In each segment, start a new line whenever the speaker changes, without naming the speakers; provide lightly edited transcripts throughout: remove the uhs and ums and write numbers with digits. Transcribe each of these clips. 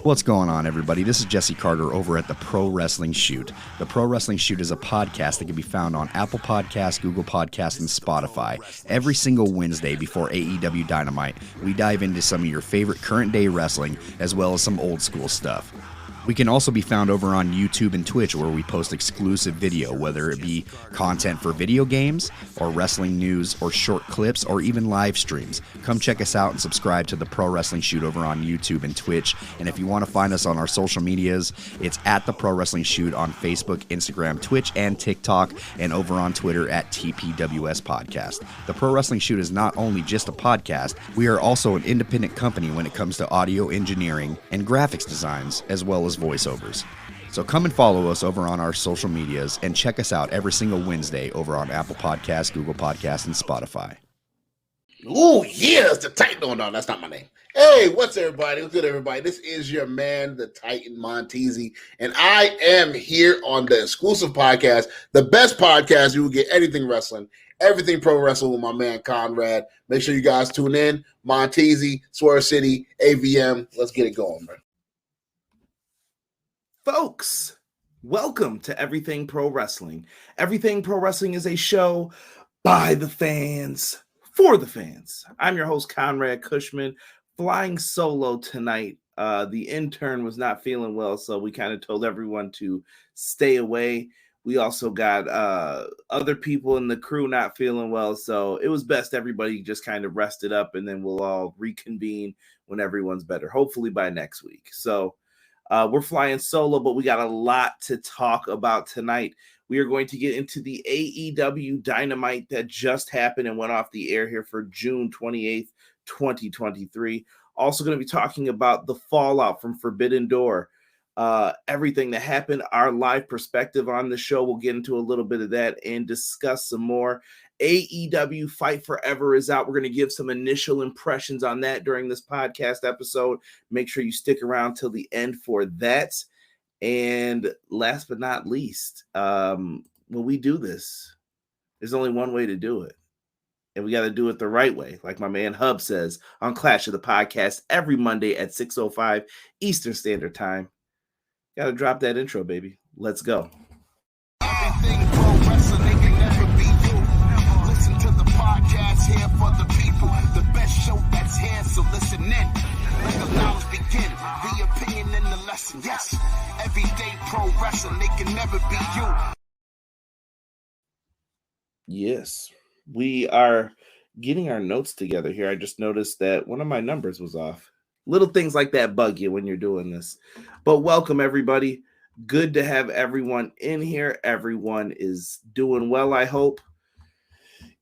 What's going on, everybody? This is Jesse Carter over at the Pro Wrestling Shoot. The Pro Wrestling Shoot is a podcast that can be found on Apple Podcasts, Google Podcasts, and Spotify. Every single Wednesday before AEW Dynamite, we dive into some of your favorite current-day wrestling, as well as some old-school stuff. We can also be found over on YouTube and Twitch, where we post exclusive video, whether it be content for video games, or wrestling news, or short clips, or even live streams. Come check us out and subscribe to the Pro Wrestling Shoot over on YouTube and Twitch. And if you want to find us on our social medias, it's at the Pro Wrestling Shoot on Facebook, Instagram, Twitch, and TikTok, and over on Twitter at TPWS Podcast. The Pro Wrestling Shoot is not only just a podcast, we are also an independent company when it comes to audio engineering and graphics designs, as well as voiceovers. So come and follow us over on our social medias and check us out every single Wednesday over on Apple Podcasts, Google Podcasts, and Spotify.
Oh, yeah, it's the Titan. No, that's not my name. Hey, what's everybody? What's good, everybody? This is your man, the Titan Montesi, and I am here on the exclusive podcast, the best podcast. You will get anything wrestling, everything pro wrestling with my man, Conrad. Make sure you guys tune in. Montesi, Swerve City, AVM. Let's get it going, man.
Folks, welcome to Everything Pro Wrestling. Everything Pro Wrestling is a show by the fans, for the fans. I'm your host, Conrad Cushman, flying solo tonight. The intern was not feeling well, so we kind of told everyone to stay away. We also got other people in the crew not feeling well, so it was best everybody just kind of rested up, and then we'll all reconvene when everyone's better, hopefully by next week. So we're flying solo, but we got a lot to talk about tonight. We are going to get into the AEW Dynamite that just happened and went off the air here for June 28th, 2023. Also going to be talking about the fallout from Forbidden Door, everything that happened, our live perspective on the show. We'll get into a little bit of that and discuss some more. AEW Fight Forever is out. We're going to give some initial impressions on that during this podcast episode. Make sure you stick around till the end for that. And last but not least, when we do this, there's only one way to do it. And we got to do it the right way. Like my man Hub says on Clash of the Podcast every Monday at 6:05 Eastern Standard Time. Got to drop that intro, baby. Let's go.
Everything pro wrestling, they can never be you. Listen to the podcast here for the people. The best show that's here, so listen in. Let the knowledge begin. The opinion and the lesson. Yes, everyday pro wrestling, they can never be you.
Yes, we are getting our notes together here. I just noticed that one of my numbers was off. Little things like that bug you when you're doing this. But welcome, everybody. Good to have everyone in here. Everyone is doing well, I hope.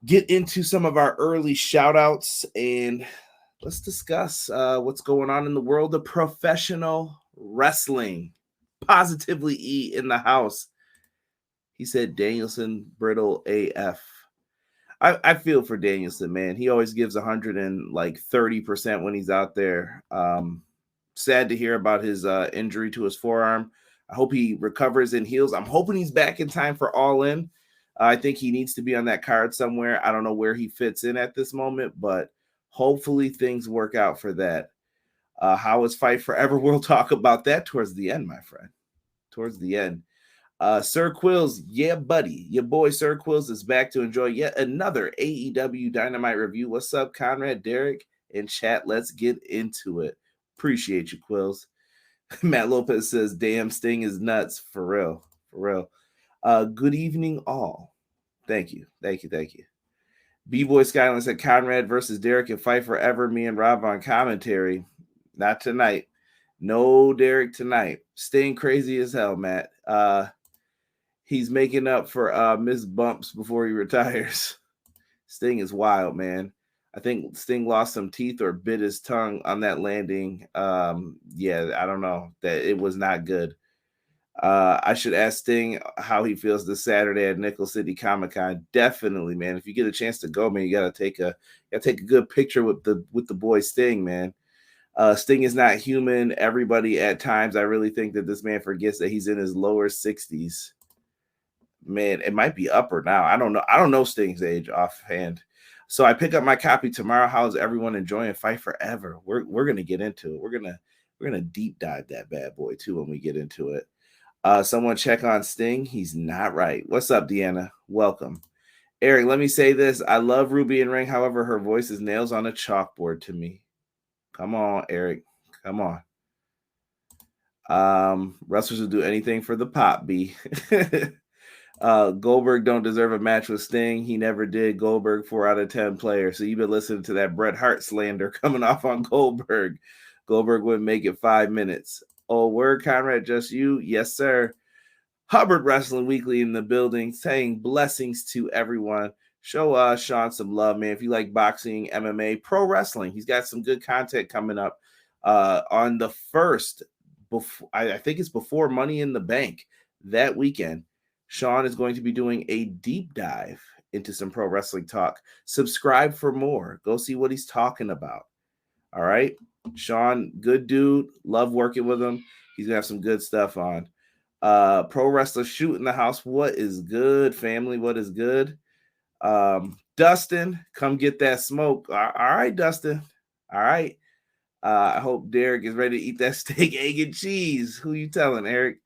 Get into some of our early shout outs and let's discuss what's going on in the world of professional wrestling. Positively E in the house. He said Danielson brittle AF. I feel for Danielson, man. He always gives 130% when he's out there. Sad to hear about his injury to his forearm. I hope he recovers and heals. I'm hoping he's back in time for Allin. I think he needs to be on that card somewhere. I don't know where he fits in at this moment, but hopefully things work out for that. How is Fight Forever? We'll talk about that towards the end, my friend. Towards the end. Sir Quills, yeah, buddy. Your boy Sir Quills is back to enjoy yet another AEW Dynamite review. What's up, Conrad, Derek, and chat? Let's get into it. Appreciate you, Quills. Matt Lopez says, damn, Sting is nuts. For real. For real. Good evening, all. Thank you. Thank you. Thank you. B-Boy Skyline said, Conrad versus Derek and Fight Forever. Me and Rob on commentary. Not tonight. No Derek tonight. Sting crazy as hell, Matt. He's making up for missed bumps before he retires. Sting is wild, man. I think Sting lost some teeth or bit his tongue on that landing. Yeah, I don't know. That it was not good. I should ask Sting how he feels this Saturday at Nickel City Comic Con. Definitely, man. If you get a chance to go, man, you gotta take a good picture with the boy Sting, man. Sting is not human. Everybody at times, I really think that this man forgets that he's in his lower 60s. Man, it might be upper now. I don't know. I don't know Sting's age offhand. So I pick up my copy tomorrow. How is everyone enjoying Fight Forever? We're gonna get into it. We're We're going to deep dive that bad boy, too, when we get into it. Someone check on Sting. He's not right. What's up, Deanna? Welcome. Eric, let me say this. I love Ruby in ring. However, her voice is nails on a chalkboard to me. Come on, Eric. Come on. Wrestlers will do anything for the pop, B. Goldberg don't deserve a match with Sting. He never did. Goldberg 4 out of 10 player. So you've been listening to that Bret Hart slander coming off on Goldberg. Goldberg wouldn't make it 5 minutes. Oh, word, Conrad, just you? Yes, sir. Hubbard Wrestling Weekly in the building, saying blessings to everyone. Show Sean some love, man. If you like boxing, MMA, pro wrestling, he's got some good content coming up on the 1st. I think it's before Money in the Bank that weekend. Sean is going to be doing a deep dive into some pro wrestling talk. Subscribe for more. Go see what he's talking about. All right. Sean, good dude. Love working with him. He's going to have some good stuff on. Pro Wrestler Shoot in the house. What is good, family? What is good? Dustin, come get that smoke. All right, Dustin. All right. I hope Derek is ready to eat that steak, egg, and cheese. Who you telling, Eric?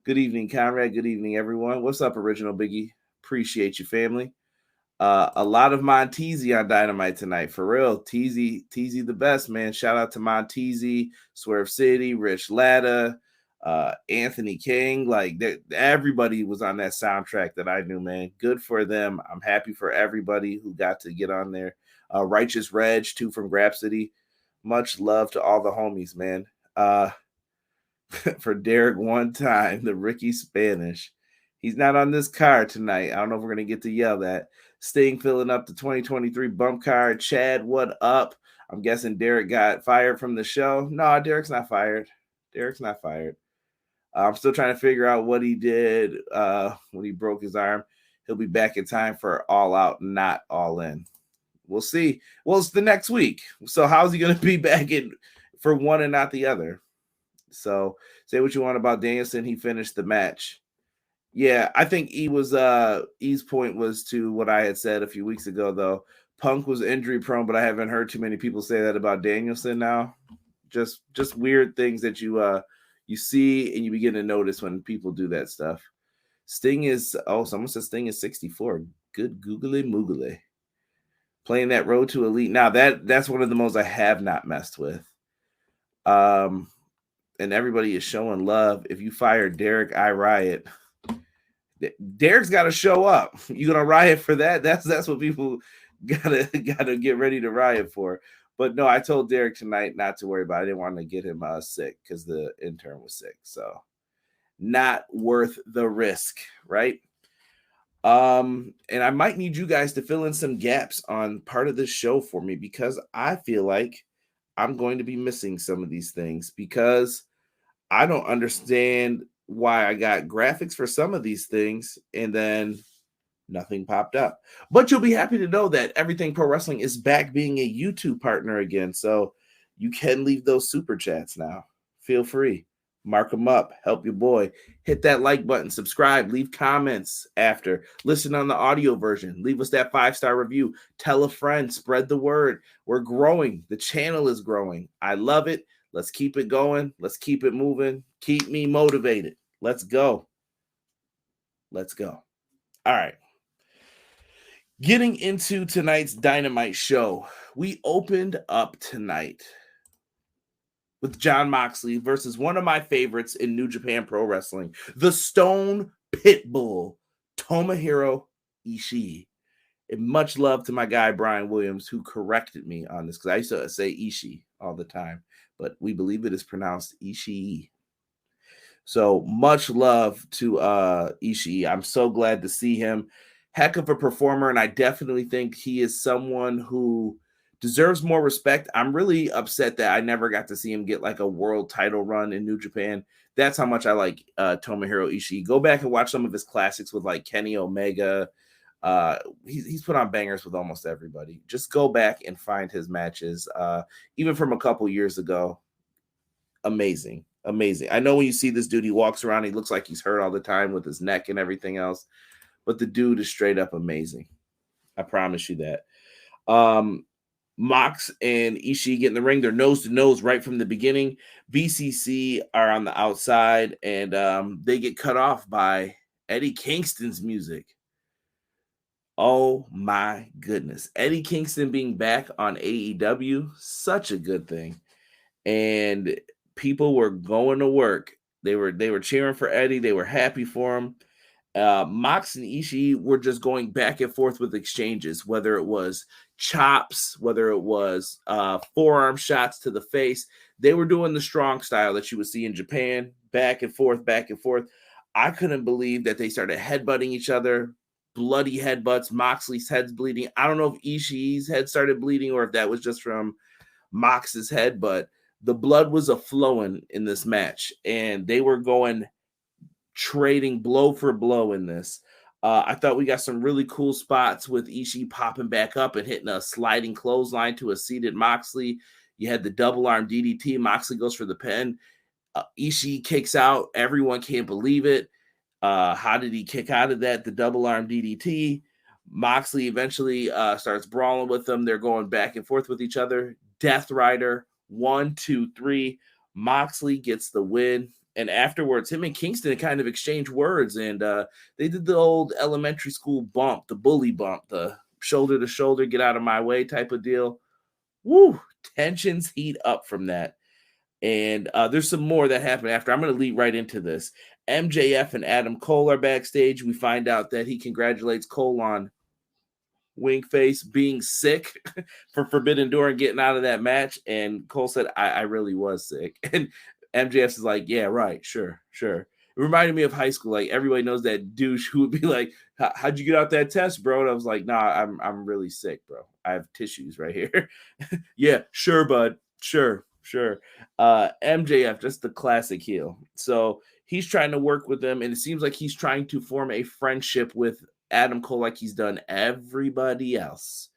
Good evening, Conrad. Good evening, everyone. What's up, Original Biggie? Appreciate you, family. A lot of Montezzi on Dynamite tonight. For real. Teasy the best, man. Shout out to Montezzi, Swerve City, Rich Latta, Anthony King. Like, everybody was on that soundtrack that I knew, man. Good for them. I'm happy for everybody who got to get on there. Righteous Reg, too, from Grab City. Much love to all the homies, man. For Derek one time, the Ricky Spanish. He's not on this card tonight. I don't know if we're going to get to yell that. Sting filling up the 2023 bump card. Chad, what up? I'm guessing Derek got fired from the show. No, Derek's not fired. Derek's not fired. I'm still trying to figure out what he did when he broke his arm. He'll be back in time for All Out, not All In. We'll see. Well, it's the next week. So how's he going to be back in for one and not the other? So say what you want about Danielson. He finished the match. Yeah, I think E's point was to what I had said a few weeks ago, though. Punk was injury prone, but I haven't heard too many people say that about Danielson now. Just weird things that you see and you begin to notice when people do that stuff. Sting is someone says Sting is 64. Good googly moogly. Playing that Road to Elite. Now that's one of the most I have not messed with. And everybody is showing love. If you fire Derek, I riot. Derek's got to show up. You gonna riot for that? That's what people gotta get ready to riot for. But no, I told Derek tonight not to worry about it. I didn't want to get him sick because the intern was sick. So not worth the risk, right? And I might need you guys to fill in some gaps on part of this show for me because I feel like I'm going to be missing some of these things because I don't understand why I got graphics for some of these things and then nothing popped up. But you'll be happy to know that Everything Pro Wrestling is back being a YouTube partner again. So you can leave those super chats now. Feel free. Mark them up. Help your boy. Hit that like button. Subscribe. Leave comments after. Listen on the audio version. Leave us that 5-star review. Tell a friend. Spread the word. We're growing. The channel is growing. I love it. Let's keep it going. Let's keep it moving. Keep me motivated. Let's go. Let's go. All right. Getting into tonight's Dynamite show. We opened up tonight with Jon Moxley versus one of my favorites in New Japan Pro Wrestling, the Stone Pitbull, Tomohiro Ishii. And much love to my guy, Brian Williams, who corrected me on this because I used to say Ishii all the time, but we believe it is pronounced Ishii. So much love to Ishii. I'm so glad to see him. Heck of a performer, and I definitely think he is someone who deserves more respect. I'm really upset that I never got to see him get like a world title run in New Japan. That's how much I like Tomohiro Ishii. Go back and watch some of his classics with like Kenny Omega. He's put on bangers with almost everybody. Just go back and find his matches, even from a couple years ago. Amazing. I know when you see this dude, he walks around, he looks like he's hurt all the time with his neck and everything else, but the dude is straight up amazing. I promise you that. Mox and Ishii get in the ring. They're nose to nose right from the beginning. BCC are on the outside, and they get cut off by Eddie Kingston's music. Oh my goodness. Eddie Kingston being back on AEW, such a good thing. And people were going to work. They were cheering for Eddie. They were happy for him. Mox and Ishii were just going back and forth with exchanges, whether it was chops, whether it was forearm shots to the face. They were doing the strong style that you would see in Japan, back and forth, back and forth. I couldn't believe that they started headbutting each other, bloody headbutts. Moxley's head's bleeding. I don't know if Ishii's head started bleeding or if that was just from Mox's head, but the blood was a-flowing in this match, and they were going trading blow for blow in this. I thought we got some really cool spots with Ishii popping back up and hitting a sliding clothesline to a seated Moxley. You had the double arm DDT. Moxley goes for the pin. Ishii kicks out. Everyone can't believe it. How did he kick out of that? The double arm DDT. Moxley eventually starts brawling with them. They're going back and forth with each other. Death Rider, 1, 2, 3. Moxley gets the win. And afterwards, him and Kingston kind of exchanged words, and they did the old elementary school bump, the bully bump, the shoulder to shoulder, get out of my way type of deal. Woo! Tensions heat up from that. And there's some more that happened after. I'm going to lead right into this. MJF and Adam Cole are backstage. We find out that he congratulates Cole on wink face being sick for Forbidden Door and getting out of that match. And Cole said, I really was sick. And MJF is like, yeah, right, sure. It reminded me of high school. Like, everybody knows that douche who would be like, how'd you get out that test, bro? And I was like, nah, I'm really sick, bro. I have tissues right here. Yeah, sure, bud. Sure. MJF, just the classic heel. So he's trying to work with them, and it seems like he's trying to form a friendship with Adam Cole like he's done everybody else.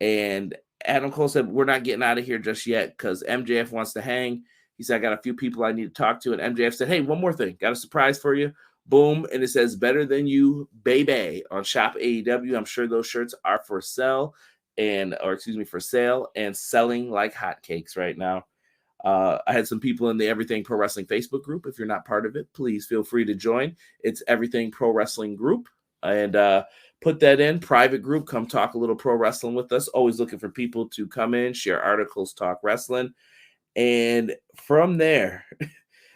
And Adam Cole said, we're not getting out of here just yet because MJF wants to hang. He said, I got a few people I need to talk to. And MJF said, hey, one more thing. Got a surprise for you. Boom. And it says, better than you, baby, on Shop AEW. I'm sure those shirts are for sale for sale and selling like hotcakes right now. I had some people in the Everything Pro Wrestling Facebook group. If you're not part of it, please feel free to join. It's Everything Pro Wrestling Group. And put that in, private group. Come talk a little pro wrestling with us. Always looking for people to come in, share articles, talk wrestling. And from there,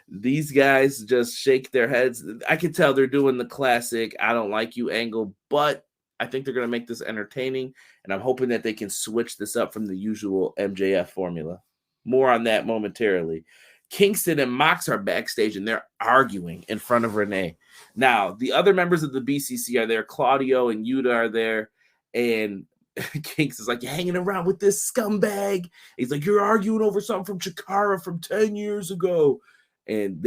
these guys just shake their heads. I can tell they're doing the classic I don't like you angle, but I think they're going to make this entertaining, and I'm hoping that they can switch this up from the usual MJF formula. More on that momentarily. Kingston and Mox are backstage, and they're arguing in front of Renee. Now, the other members of the BCC are there. Claudio and Yuta are there, and Kingston's like, you're hanging around with this scumbag. He's like, you're arguing over something from Chikara from 10 years ago. And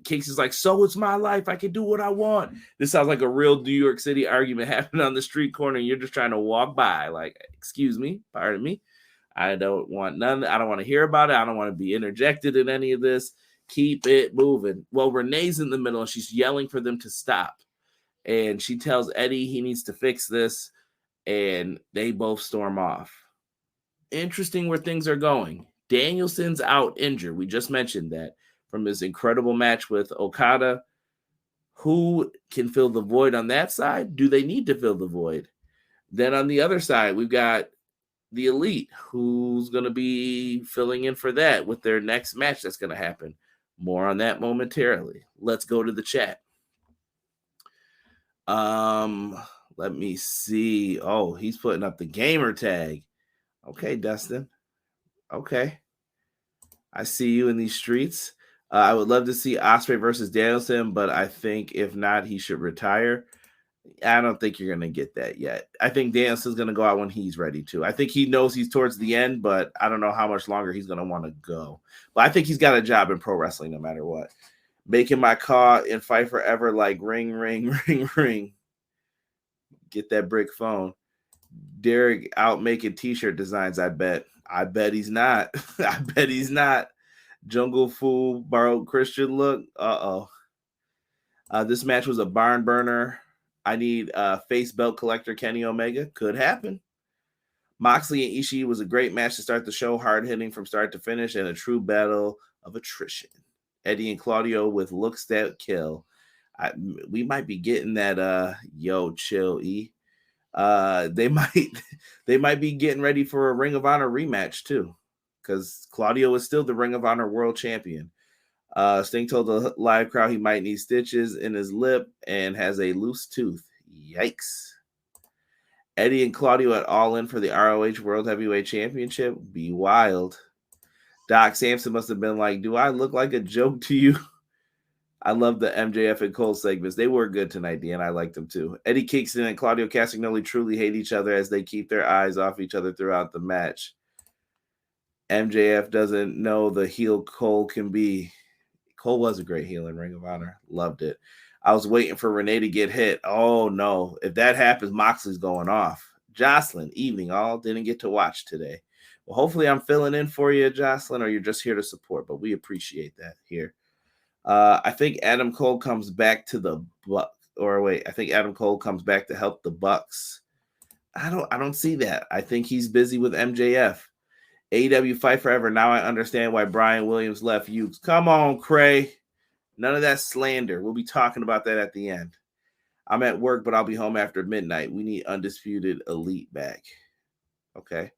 Kingston's like, so it's my life. I can do what I want. This sounds like a real New York City argument happening on the street corner, and you're just trying to walk by. Like, excuse me, pardon me. I don't want none. I don't want to hear about it. I don't want to be interjected in any of this. Keep it moving. Well, Renee's in the middle, and she's yelling for them to stop. And she tells Eddie he needs to fix this. And they both storm off. Interesting where things are going. Danielson's out injured. We just mentioned that from his incredible match with Okada. Who can fill the void on that side? Do they need to fill the void? Then on the other side, we've got the Elite, who's going to be filling in for that with their next match that's going to happen. More on that momentarily. Let's go to the chat. Let me see. Oh, he's putting up the gamer tag. Okay, Dustin. Okay. I see you in these streets. I would love to see Ospreay versus Danielson, but I think if not, he should retire. I don't think you're going to get that yet. I think Danielson's going to go out when he's ready to. I think he knows he's towards the end, but I don't know how much longer he's going to want to go. But I think he's got a job in pro wrestling no matter what. Making my call and fight forever like ring, ring, ring, ring. Get that brick phone. Derek out making t-shirt designs, I bet. I bet he's not. I bet he's not. Jungle Fool borrowed Christian look. This match was a barn burner. I need face belt collector Kenny Omega. Could happen. Moxley and Ishii was a great match to start the show, hard hitting from start to finish, and a true battle of attrition. Eddie and Claudio with looks that kill. We might be getting that yo chill E. They might be getting ready for a Ring of Honor rematch too, because Claudio is still the Ring of Honor World Champion. Sting told the live crowd he might need stitches in his lip and has a loose tooth. Yikes. Eddie and Claudio at Allin for the ROH World Heavyweight Championship. Be wild. Doc Samson must have been like, do I look like a joke to you? I love the MJF and Cole segments. They were good tonight, Dan. I liked them too. Eddie Kingston and Claudio Castagnoli truly hate each other as they keep their eyes off each other throughout the match. MJF doesn't know the heel Cole can be. Cole was a great heel in Ring of Honor. Loved it. I was waiting for Renee to get hit. Oh, no. If that happens, Moxley's going off. Jocelyn, evening all. Didn't get to watch today. Well, hopefully I'm filling in for you, Jocelyn, or you're just here to support, but we appreciate that here. I think Adam Cole comes back to the Bucks. I think Adam Cole comes back to help the Bucks. I don't see that. I think he's busy with MJF. AEW Fight Forever. Now I understand why Brian Williams left Ukes. Come on, Cray. None of that slander. We'll be talking about that at the end. I'm at work, but I'll be home after midnight. We need Undisputed Elite back. Okay.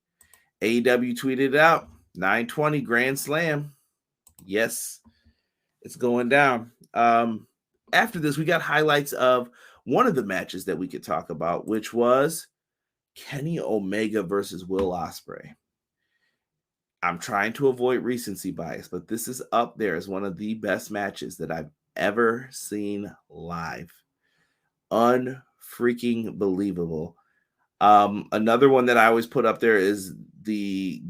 AEW tweeted out 920 Grand Slam. Yes, it's going down. After this, we got highlights of one of the matches that we could talk about, which was Kenny Omega versus Will Ospreay. I'm trying to avoid recency bias, but this is up there as one of the best matches that I've ever seen live. Unfreaking believable. Another one that I always put up there is the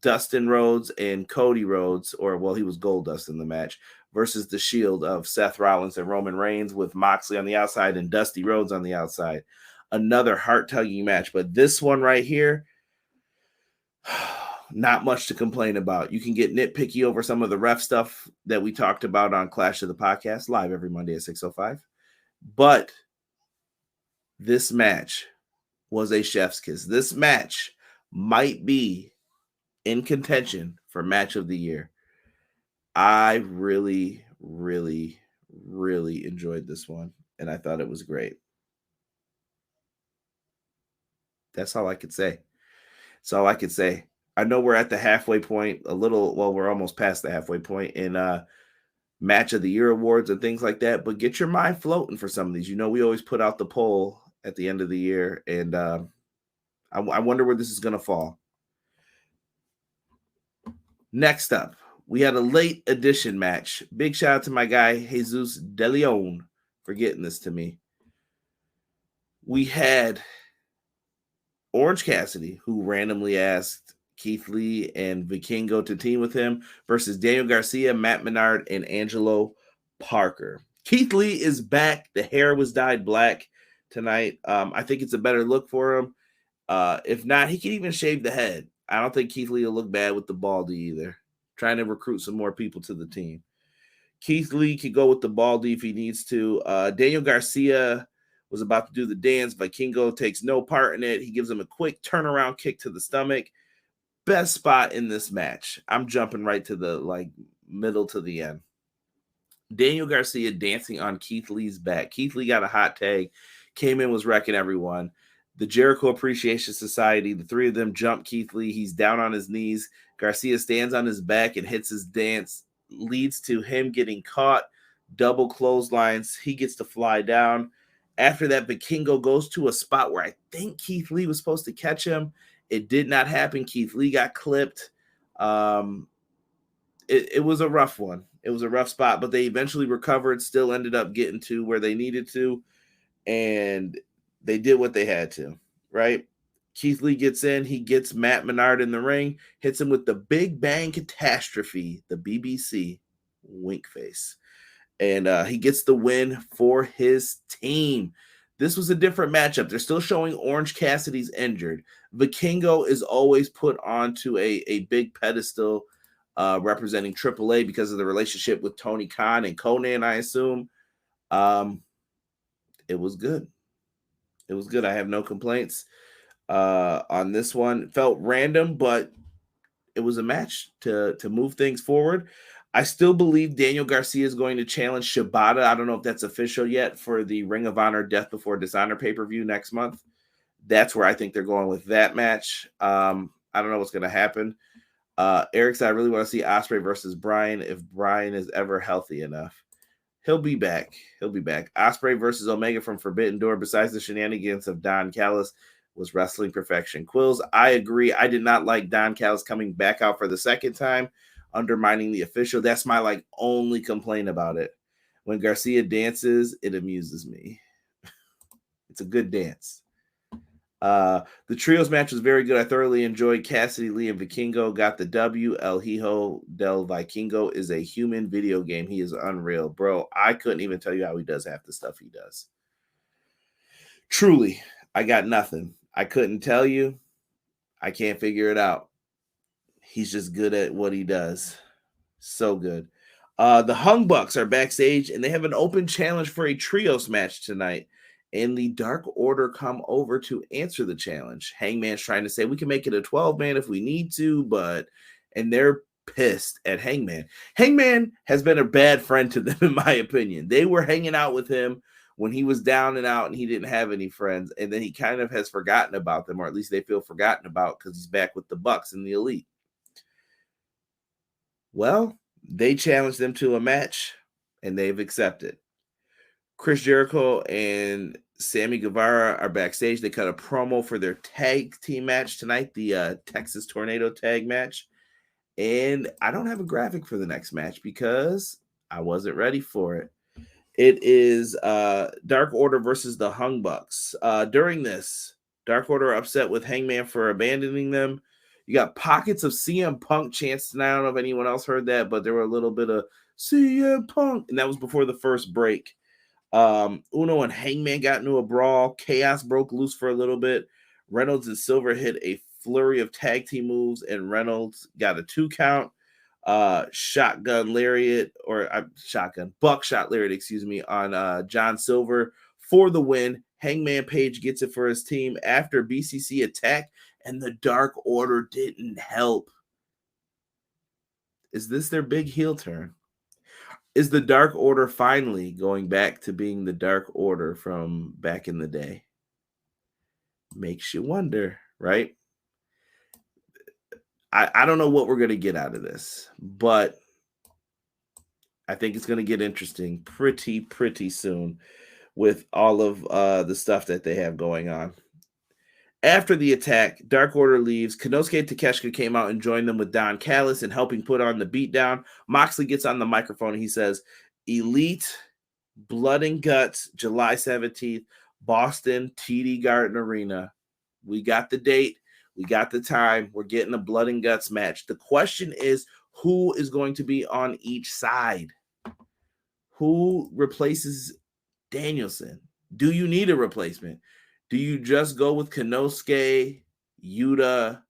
Dustin Rhodes and Cody Rhodes, he was Goldust in the match, versus the Shield of Seth Rollins and Roman Reigns with Moxley on the outside and Dusty Rhodes on the outside. Another heart-tugging match, but this one right here, not much to complain about. You can get nitpicky over some of the ref stuff that we talked about on Clash of the Podcast, live every Monday at 6:05. But this match was a chef's kiss. This match might be in contention for match of the year. I really, really, really enjoyed this one, and I thought it was great. That's all I could say. I know we're at the halfway point we're almost past the halfway point in match of the year awards and things like that, but get your mind floating for some of these. We always put out the poll at the end of the year, and I wonder where this is going to fall. Next up, we had a late edition match. Big shout out to my guy, Jesus De Leon, for getting this to me. We had Orange Cassidy, who randomly asked Keith Lee and Vikingo to team with him, versus Daniel Garcia, Matt Menard, and Angelo Parker. Keith Lee is back. The hair was dyed black tonight. I think it's a better look for him. If not, he can even shave the head. I don't think Keith Lee will look bad with the baldy either. Trying to recruit some more people to the team. Keith Lee could go with the baldy if he needs to. Daniel Garcia was about to do the dance. Vikingo takes no part in it. He gives him a quick turnaround kick to the stomach. Best spot in this match. I'm jumping right to the middle to the end. Daniel Garcia dancing on Keith Lee's back. Keith Lee got a hot tag, came in, was wrecking everyone. The Jericho Appreciation Society, the three of them jump Keith Lee. He's down on his knees. Garcia stands on his back and hits his dance. Leads to him getting caught. Double clotheslines. He gets to fly down. After that, Vikingo goes to a spot where I think Keith Lee was supposed to catch him. It did not happen. Keith Lee got clipped. It was a rough one. It was a rough spot, but they eventually recovered, still ended up getting to where they needed to, and they did what they had to, right? Keith Lee gets in. He gets Matt Menard in the ring, hits him with the Big Bang Catastrophe, the BBC wink face. And he gets the win for his team. This was a different matchup. They're still showing Orange Cassidy's injured. Vikingo is always put onto a big pedestal representing AAA because of the relationship with Tony Khan and Conan, I assume. It was good. It was good. I have no complaints. on this one. Felt random, but it was a match to move things forward. I still believe Daniel Garcia is going to challenge Shibata. I don't know if that's official yet for the Ring of Honor Death Before Dishonor pay-per-view next month. That's where I think they're going with that match. I don't know what's going to happen. Eric said, I really want to see Ospreay versus Bryan if Bryan is ever healthy enough. He'll be back. Ospreay versus Omega from Forbidden Door, besides the shenanigans of Don Callis, was wrestling perfection. Quills, I agree. I did not like Don Callis coming back out for the second time, undermining the official. That's my only complaint about it. When Garcia dances, it amuses me. It's a good dance. The trios match was very good. I thoroughly enjoyed Cassidy, Lee, and Vikingo got the W. El Hijo del Vikingo is a human video game. He is unreal. Bro, I couldn't even tell you how he does half the stuff he does. Truly, I got nothing. I couldn't tell you. I can't figure it out. He's just good at what he does. So good. The Hung Bucks are backstage, and they have an open challenge for a trios match tonight. And the Dark Order come over to answer the challenge. Hangman's trying to say, we can make it a 12-man if we need to, and they're pissed at Hangman. Hangman has been a bad friend to them, in my opinion. They were hanging out with him when he was down and out and he didn't have any friends. And then he kind of has forgotten about them, or at least they feel forgotten about because he's back with the Bucks and the Elite. Well, they challenged them to a match, and they've accepted. Chris Jericho and Sammy Guevara are backstage. They cut a promo for their tag team match tonight, the Texas Tornado tag match. And I don't have a graphic for the next match because I wasn't ready for it. It is Dark Order versus the Hung Bucks. During this, Dark Order are upset with Hangman for abandoning them. You got pockets of CM Punk chants tonight. I don't know if anyone else heard that, but there were a little bit of CM Punk. And that was before the first break. Uno and Hangman got into a brawl. Chaos broke loose for a little bit. Reynolds and Silver hit a flurry of tag team moves, and Reynolds got a 2 count. Buckshot lariat, on John Silver for the win. Hangman Page gets it for his team after BCC attack, and the Dark Order didn't help. Is this their big heel turn? Is the Dark Order finally going back to being the Dark Order from back in the day? Makes you wonder, right? I don't know what we're going to get out of this, but I think it's going to get interesting pretty soon with all of the stuff that they have going on. After the attack, Dark Order leaves. Konosuke Takeshita came out and joined them with Don Callis and helping put on the beatdown. Moxley gets on the microphone and he says, Elite, Blood and Guts, July 17th, Boston, TD Garden Arena. We got the date. We got the time. We're getting a Blood and Guts match. The question is, who is going to be on each side? Who replaces Danielson? Do you need a replacement? Do you just go with Konosuke, Yuta,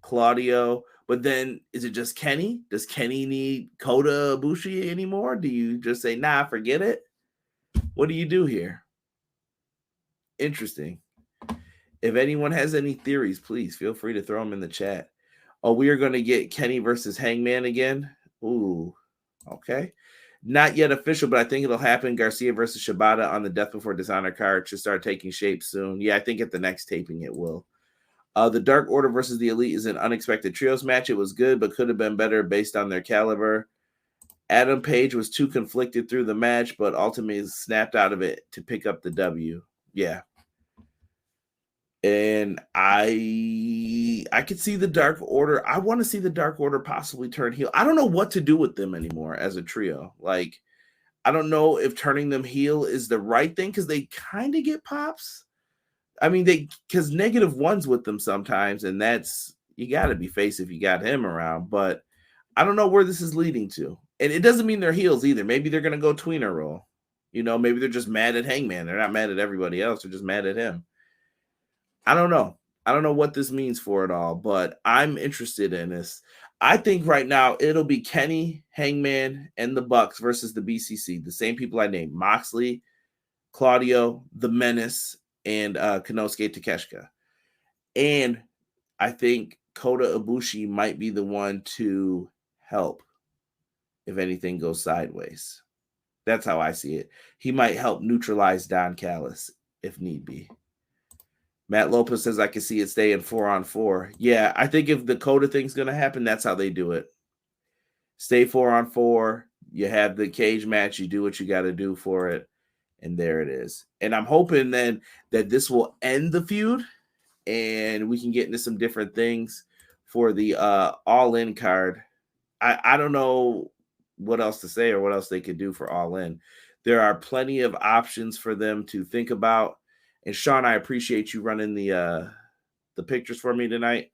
Claudio? But then is it just Kenny? Does Kenny need Kota Ibushi anymore? Do you just say, nah, forget it? What do you do here? Interesting. If anyone has any theories, please feel free to throw them in the chat. Oh, we are going to get Kenny versus Hangman again? Ooh, okay. Not yet official, but I think it'll happen. Garcia versus Shibata on the Death Before Dishonor card should start taking shape soon. Yeah, I think at the next taping it will. The Dark Order versus the Elite is an unexpected trios match. It was good, but could have been better based on their caliber. Adam Page was too conflicted through the match, but ultimately snapped out of it to pick up the W. Yeah. And I could see the Dark Order. I want to see the Dark Order possibly turn heel. I don't know what to do with them anymore as a trio. Like, I don't know if turning them heel is the right thing because they kind of get pops. I mean, because -1's with them sometimes, and that's, you got to be face if you got him around. But I don't know where this is leading to. And it doesn't mean they're heels either. Maybe they're going to go tweener role. You know, maybe they're just mad at Hangman. They're not mad at everybody else. They're just mad at him. I don't know. I don't know what this means for it all, but I'm interested in this. I think right now it'll be Kenny, Hangman, and the Bucks versus the BCC. The same people I named: Moxley, Claudio, the Menace, and Konosuke Takeshita. And I think Kota Ibushi might be the one to help if anything goes sideways. That's how I see it. He might help neutralize Don Callis if need be. Matt Lopez says I can see it staying 4-on-4. Yeah, I think if the Kota thing's going to happen, that's how they do it. Stay 4-on-4. You have the cage match. You do what you got to do for it. And there it is. And I'm hoping then that this will end the feud and we can get into some different things for the All-In card. I don't know what else to say or what else they could do for All-In. There are plenty of options for them to think about. And Sean, I appreciate you running the pictures for me tonight.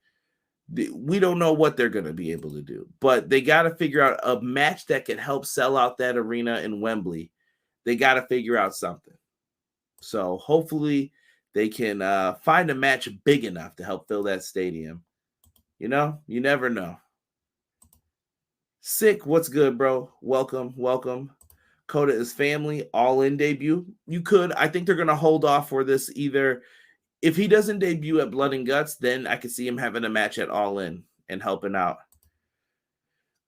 We don't know what they're going to be able to do, but they got to figure out a match that can help sell out that arena in Wembley. They got to figure out something. So hopefully they can find a match big enough to help fill that stadium. You know, you never know. Sick, what's good, bro? Welcome. Kota is family, All-In debut. You could. I think they're going to hold off for this either. If he doesn't debut at Blood and Guts, then I could see him having a match at All-In and helping out.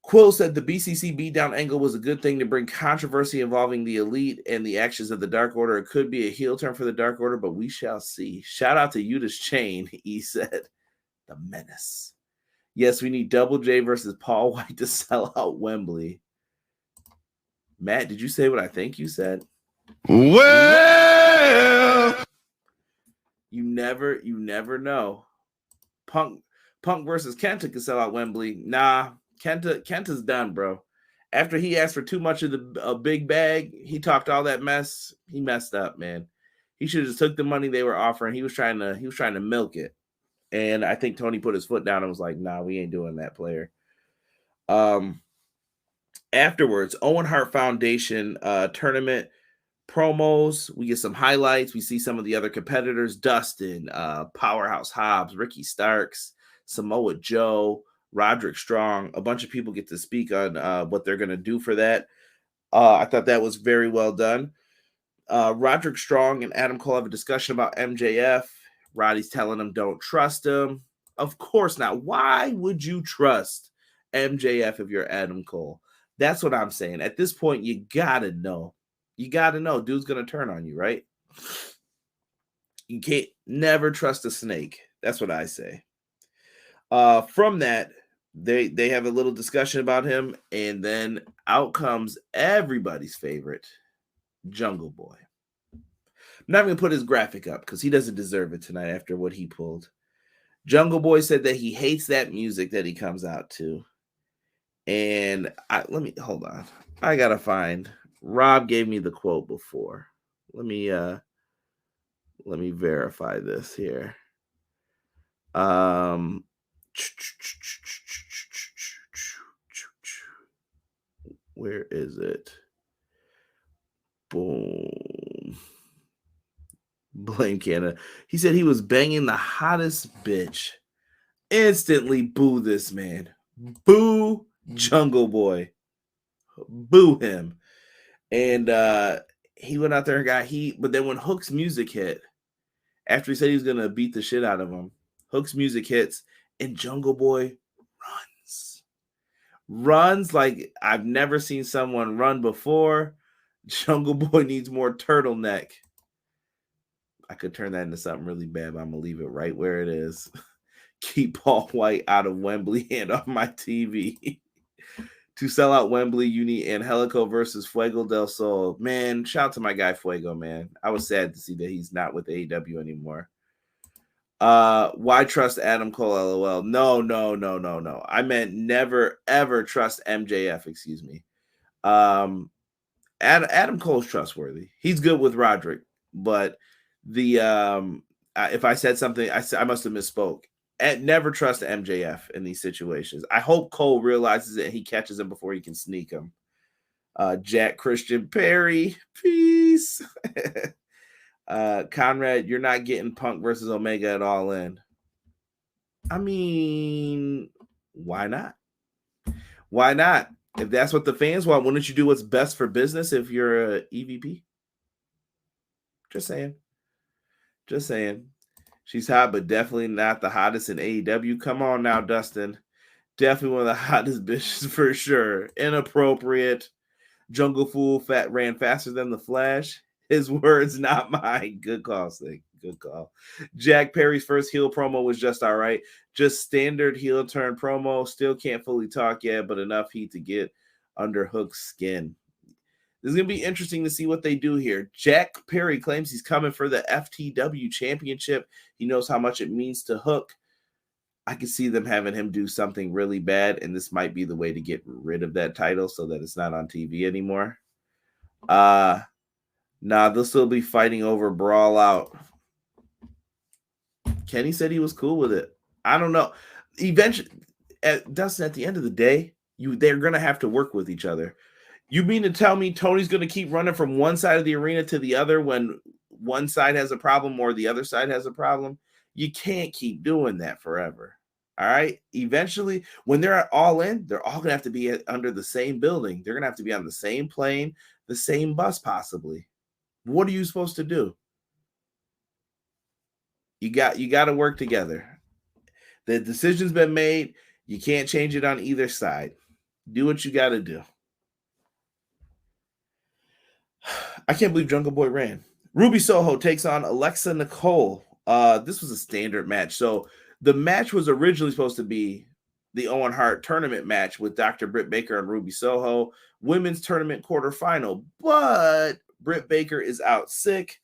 Quill said the BCC beatdown angle was a good thing to bring controversy involving the Elite and the actions of the Dark Order. It could be a heel turn for the Dark Order, but we shall see. Shout out to Yuda's Chain. He said, the menace. Yes, we need Double J versus Paul White to sell out Wembley. Matt, did you say what I think you said?
Well,
you never know. Punk versus Kenta could sell out Wembley. Nah, Kenta's done, bro. After he asked for too much of a big bag, he talked all that mess. He messed up, man. He should have just took the money they were offering. He was trying to milk it. And I think Tony put his foot down and was like, nah, we ain't doing that, player. Afterwards, Owen Hart Foundation tournament promos. We get some highlights. We see some of the other competitors: Dustin, Powerhouse Hobbs, Ricky Starks, Samoa Joe, Roderick Strong. A bunch of people get to speak on what they're going to do for that. I thought that was very well done. Roderick Strong and Adam Cole have a discussion about MJF. Roddy's telling him don't trust him. Of course not. Why would you trust MJF if you're Adam Cole? That's what I'm saying. At this point, you gotta know. You gotta know dude's gonna turn on you, right? You can't never trust a snake. That's what I say. From that, they have a little discussion about him, and then out comes everybody's favorite, Jungle Boy. I'm not going to put his graphic up because he doesn't deserve it tonight after what he pulled. Jungle Boy said that he hates that music that he comes out to. And hold on. I got to find. Rob gave me the quote before. Let me verify this here. Where is it? Boom. Blame Canada. He said he was banging the hottest bitch. Instantly boo this man. Boo Jungle Boy. Boo him. And he went out there and got heat. But then when Hook's music hit, after he said he was going to beat the shit out of him, Hook's music hits and Jungle Boy runs like I've never seen someone run before. Jungle Boy needs more turtleneck. I could turn that into something really bad, but I'm going to leave it right where it is. Keep Paul White out of Wembley and off my TV. To sell out Wembley, you need Angelico versus Fuego del Sol. Man, shout out to my guy Fuego, man. I was sad to see that he's not with AEW anymore. Why trust Adam Cole, LOL? No. I meant never, ever trust MJF, excuse me. Adam Cole's trustworthy. He's good with Roderick, but if I said something, I must have misspoke. Never trust MJF in these situations. I hope Cole realizes it and he catches him before he can sneak him. Jack Christian Perry, peace. Conrad, you're not getting Punk versus Omega at All-In. I mean, why not? Why not? If that's what the fans want, wouldn't you do what's best for business if you're a EVP? Just saying. She's hot, but definitely not the hottest in AEW. Come on now, Dustin. Definitely one of the hottest bitches for sure. Inappropriate. Jungle Fool ran faster than the Flash. His words, not mine. Good call, Slick. Good call. Jack Perry's first heel promo was just all right. Just standard heel turn promo. Still can't fully talk yet, but enough heat to get under Hook's skin. This is going to be interesting to see what they do here. Jack Perry claims he's coming for the FTW championship. He knows how much it means to Hook. I can see them having him do something really bad, and this might be the way to get rid of that title so that it's not on TV anymore. Nah, they'll still be fighting over Brawl Out. Kenny said he was cool with it. I don't know. Eventually, Dustin, at the end of the day, they're going to have to work with each other. You mean to tell me Tony's going to keep running from one side of the arena to the other when one side has a problem or the other side has a problem? You can't keep doing that forever. All right. Eventually, when they're all in, they're all going to have to be under the same building. They're going to have to be on the same plane, the same bus, possibly. What are you supposed to do? You got to work together. The decision's been made. You can't change it on either side. Do what you got to do. I can't believe Jungle Boy ran. Ruby Soho takes on Alexa Nicole. This was a standard match. So the match was originally supposed to be the Owen Hart tournament match with Dr. Britt Baker and Ruby Soho, women's tournament quarterfinal. But Britt Baker is out sick.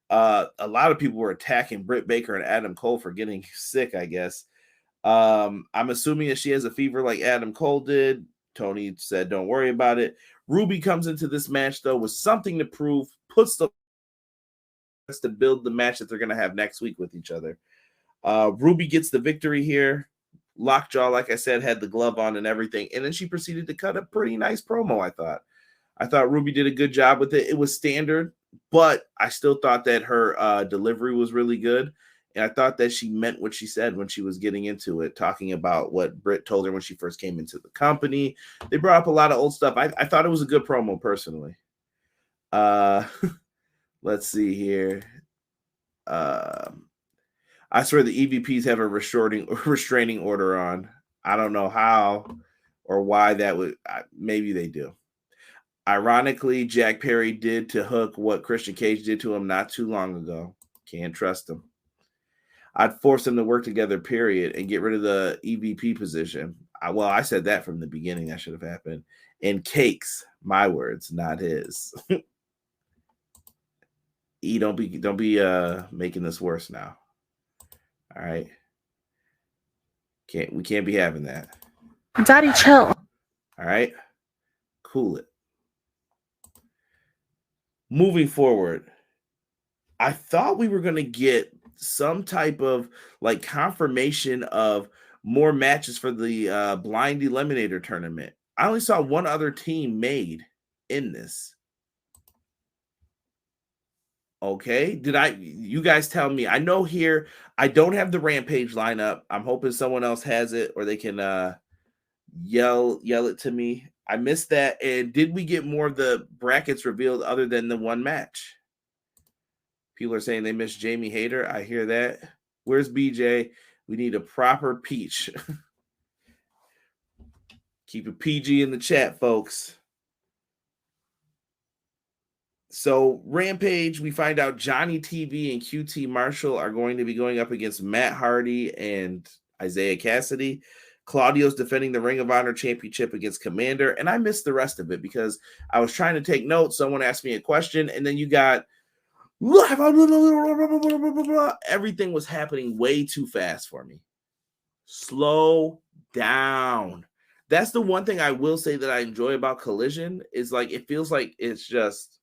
A lot of people were attacking Britt Baker and Adam Cole for getting sick, I guess. I'm assuming that she has a fever like Adam Cole did. Tony said, don't worry about it. Ruby comes into this match, though, with something to prove, puts the to build the match that they're going to have next week with each other. Ruby gets the victory here. Lockjaw, like I said, had the glove on and everything. And then she proceeded to cut a pretty nice promo, I thought. I thought Ruby did a good job with it. It was standard, but I still thought that her delivery was really good. And I thought that she meant what she said when she was getting into it, talking about what Britt told her when she first came into the company. They brought up a lot of old stuff. I thought it was a good promo, personally. Let's see here. I swear the EVPs have a restraining order on. I don't know how or why that would. Maybe they do. Ironically, Jack Perry did to Hook what Christian Cage did to him not too long ago. Can't trust him. I'd force them to work together, period, and get rid of the EVP position. I said that from the beginning. That should have happened. And cakes, my words, not his. Don't be making this worse now. All right. We can't be having that.
Daddy, chill.
All right. Cool it. Moving forward, I thought we were going to get some type of like confirmation of more matches for the blind eliminator tournament. I only saw one other team made in this. Okay. You guys tell me. I know here I don't have the Rampage lineup. I'm hoping someone else has it or they can yell it to me. I missed that. And did we get more of the brackets revealed other than the one match? People are saying they miss Jamie Hayter. I hear that. Where's BJ? We need a proper peach. Keep a PG in the chat, folks. So Rampage, we find out Johnny TV and QT Marshall are going to be going up against Matt Hardy and Isaiah Cassidy. Claudio's defending the Ring of Honor Championship against Commander. And I missed the rest of it because I was trying to take notes. Someone asked me a question, and then you got everything was happening way too fast for me. Slow down. That's the one thing I will say that I enjoy about Collision is like it feels like it's just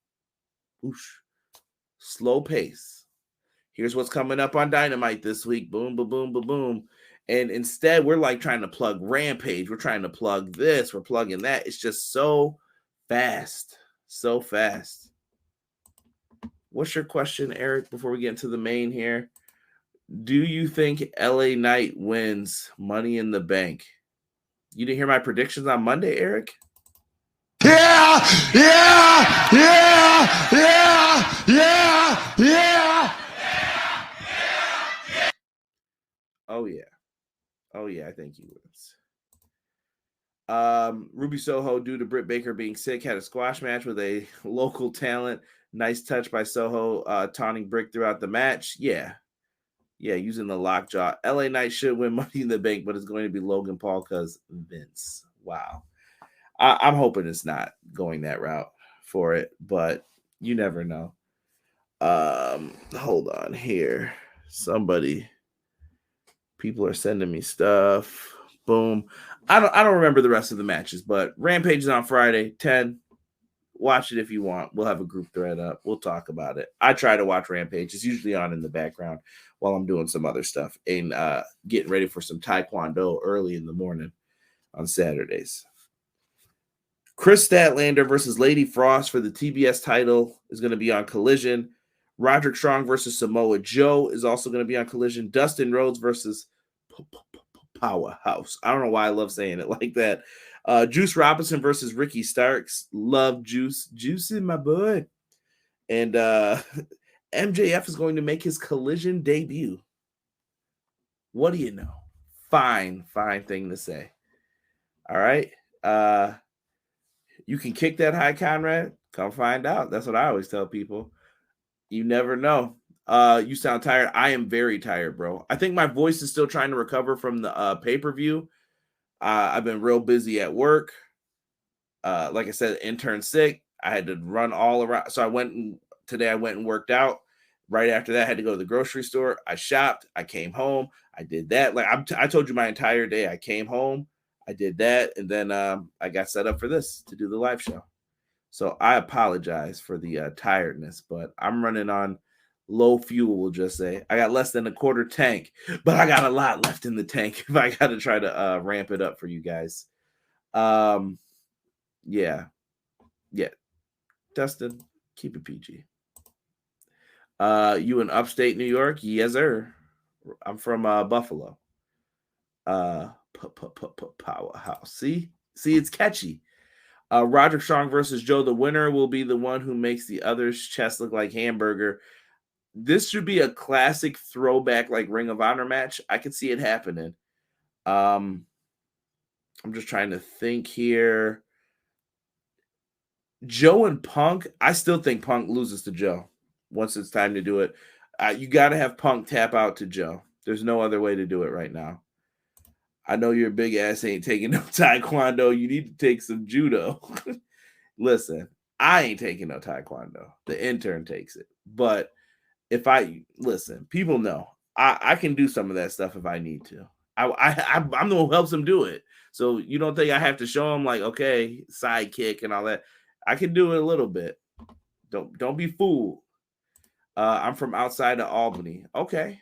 whoosh, slow pace. Here's what's coming up on Dynamite this week. Boom, boom, boom, boom, boom. And instead, we're like trying to plug Rampage. We're trying to plug this. We're plugging that. It's just so fast. So fast. What's your question, Eric, before we get into the main here? Do you think LA Knight wins Money in the Bank? You didn't hear my predictions on Monday, Eric?
Yeah.
think he wins. Ruby Soho, due to Britt Baker being sick, had a squash match with a local talent. Nice touch by Soho, taunting Brick throughout the match. Yeah, using the lockjaw. LA Knight should win Money in the Bank, but it's going to be Logan Paul because Vince. Wow. I'm hoping it's not going that route for it, but you never know. Hold on here. People are sending me stuff. Boom. I don't remember the rest of the matches, but Rampage is on Friday, 10. Watch it if you want. We'll have a group thread up. We'll talk about it. I try to watch Rampage. It's usually on in the background while I'm doing some other stuff and getting ready for some Taekwondo early in the morning on Saturdays. Chris Statlander versus Lady Frost for the TBS title is going to be on Collision. Roderick Strong versus Samoa Joe is also going to be on Collision. Dustin Rhodes versus Powerhouse. I don't know why I love saying it like that. Juice Robinson versus Ricky Starks. Love Juice. Juice is my boy. And MJF is going to make his Collision debut. What do you know? Fine thing to say. All right. You can kick that high, Conrad. Come find out. That's what I always tell people. You never know. You sound tired. I am very tired, bro. I think my voice is still trying to recover from the pay-per-view. I've been real busy at work. Like I said, intern sick. I had to run all around. So I went and worked out. Right after that, I had to go to the grocery store. I shopped. I came home. I did that. Like I told you my entire day. I came home. I did that. And then I got set up for this to do the live show. So I apologize for the tiredness, but I'm running on low fuel, we'll just say. I got less than a quarter tank, but I got a lot left in the tank if I got to try to ramp it up for you guys. Yeah. Dustin, keep it PG. You in upstate New York? Yes, sir. I'm from Buffalo. Powerhouse. See, it's catchy. Roderick Strong versus Joe. The winner will be the one who makes the other's chest look like hamburger. This should be a classic throwback, like Ring of Honor match. I could see it happening. I'm just trying to think here. Joe and Punk. I still think Punk loses to Joe once it's time to do it. You got to have Punk tap out to Joe. There's no other way to do it right now. I know your big ass ain't taking no Taekwondo. You need to take some judo. Listen, I ain't taking no Taekwondo. The intern takes it. But people know I can do some of that stuff if I need to. I'm the one who helps them do it. So you don't think I have to show them like, okay, sidekick and all that. I can do it a little bit. Don't be fooled. I'm from outside of Albany. Okay.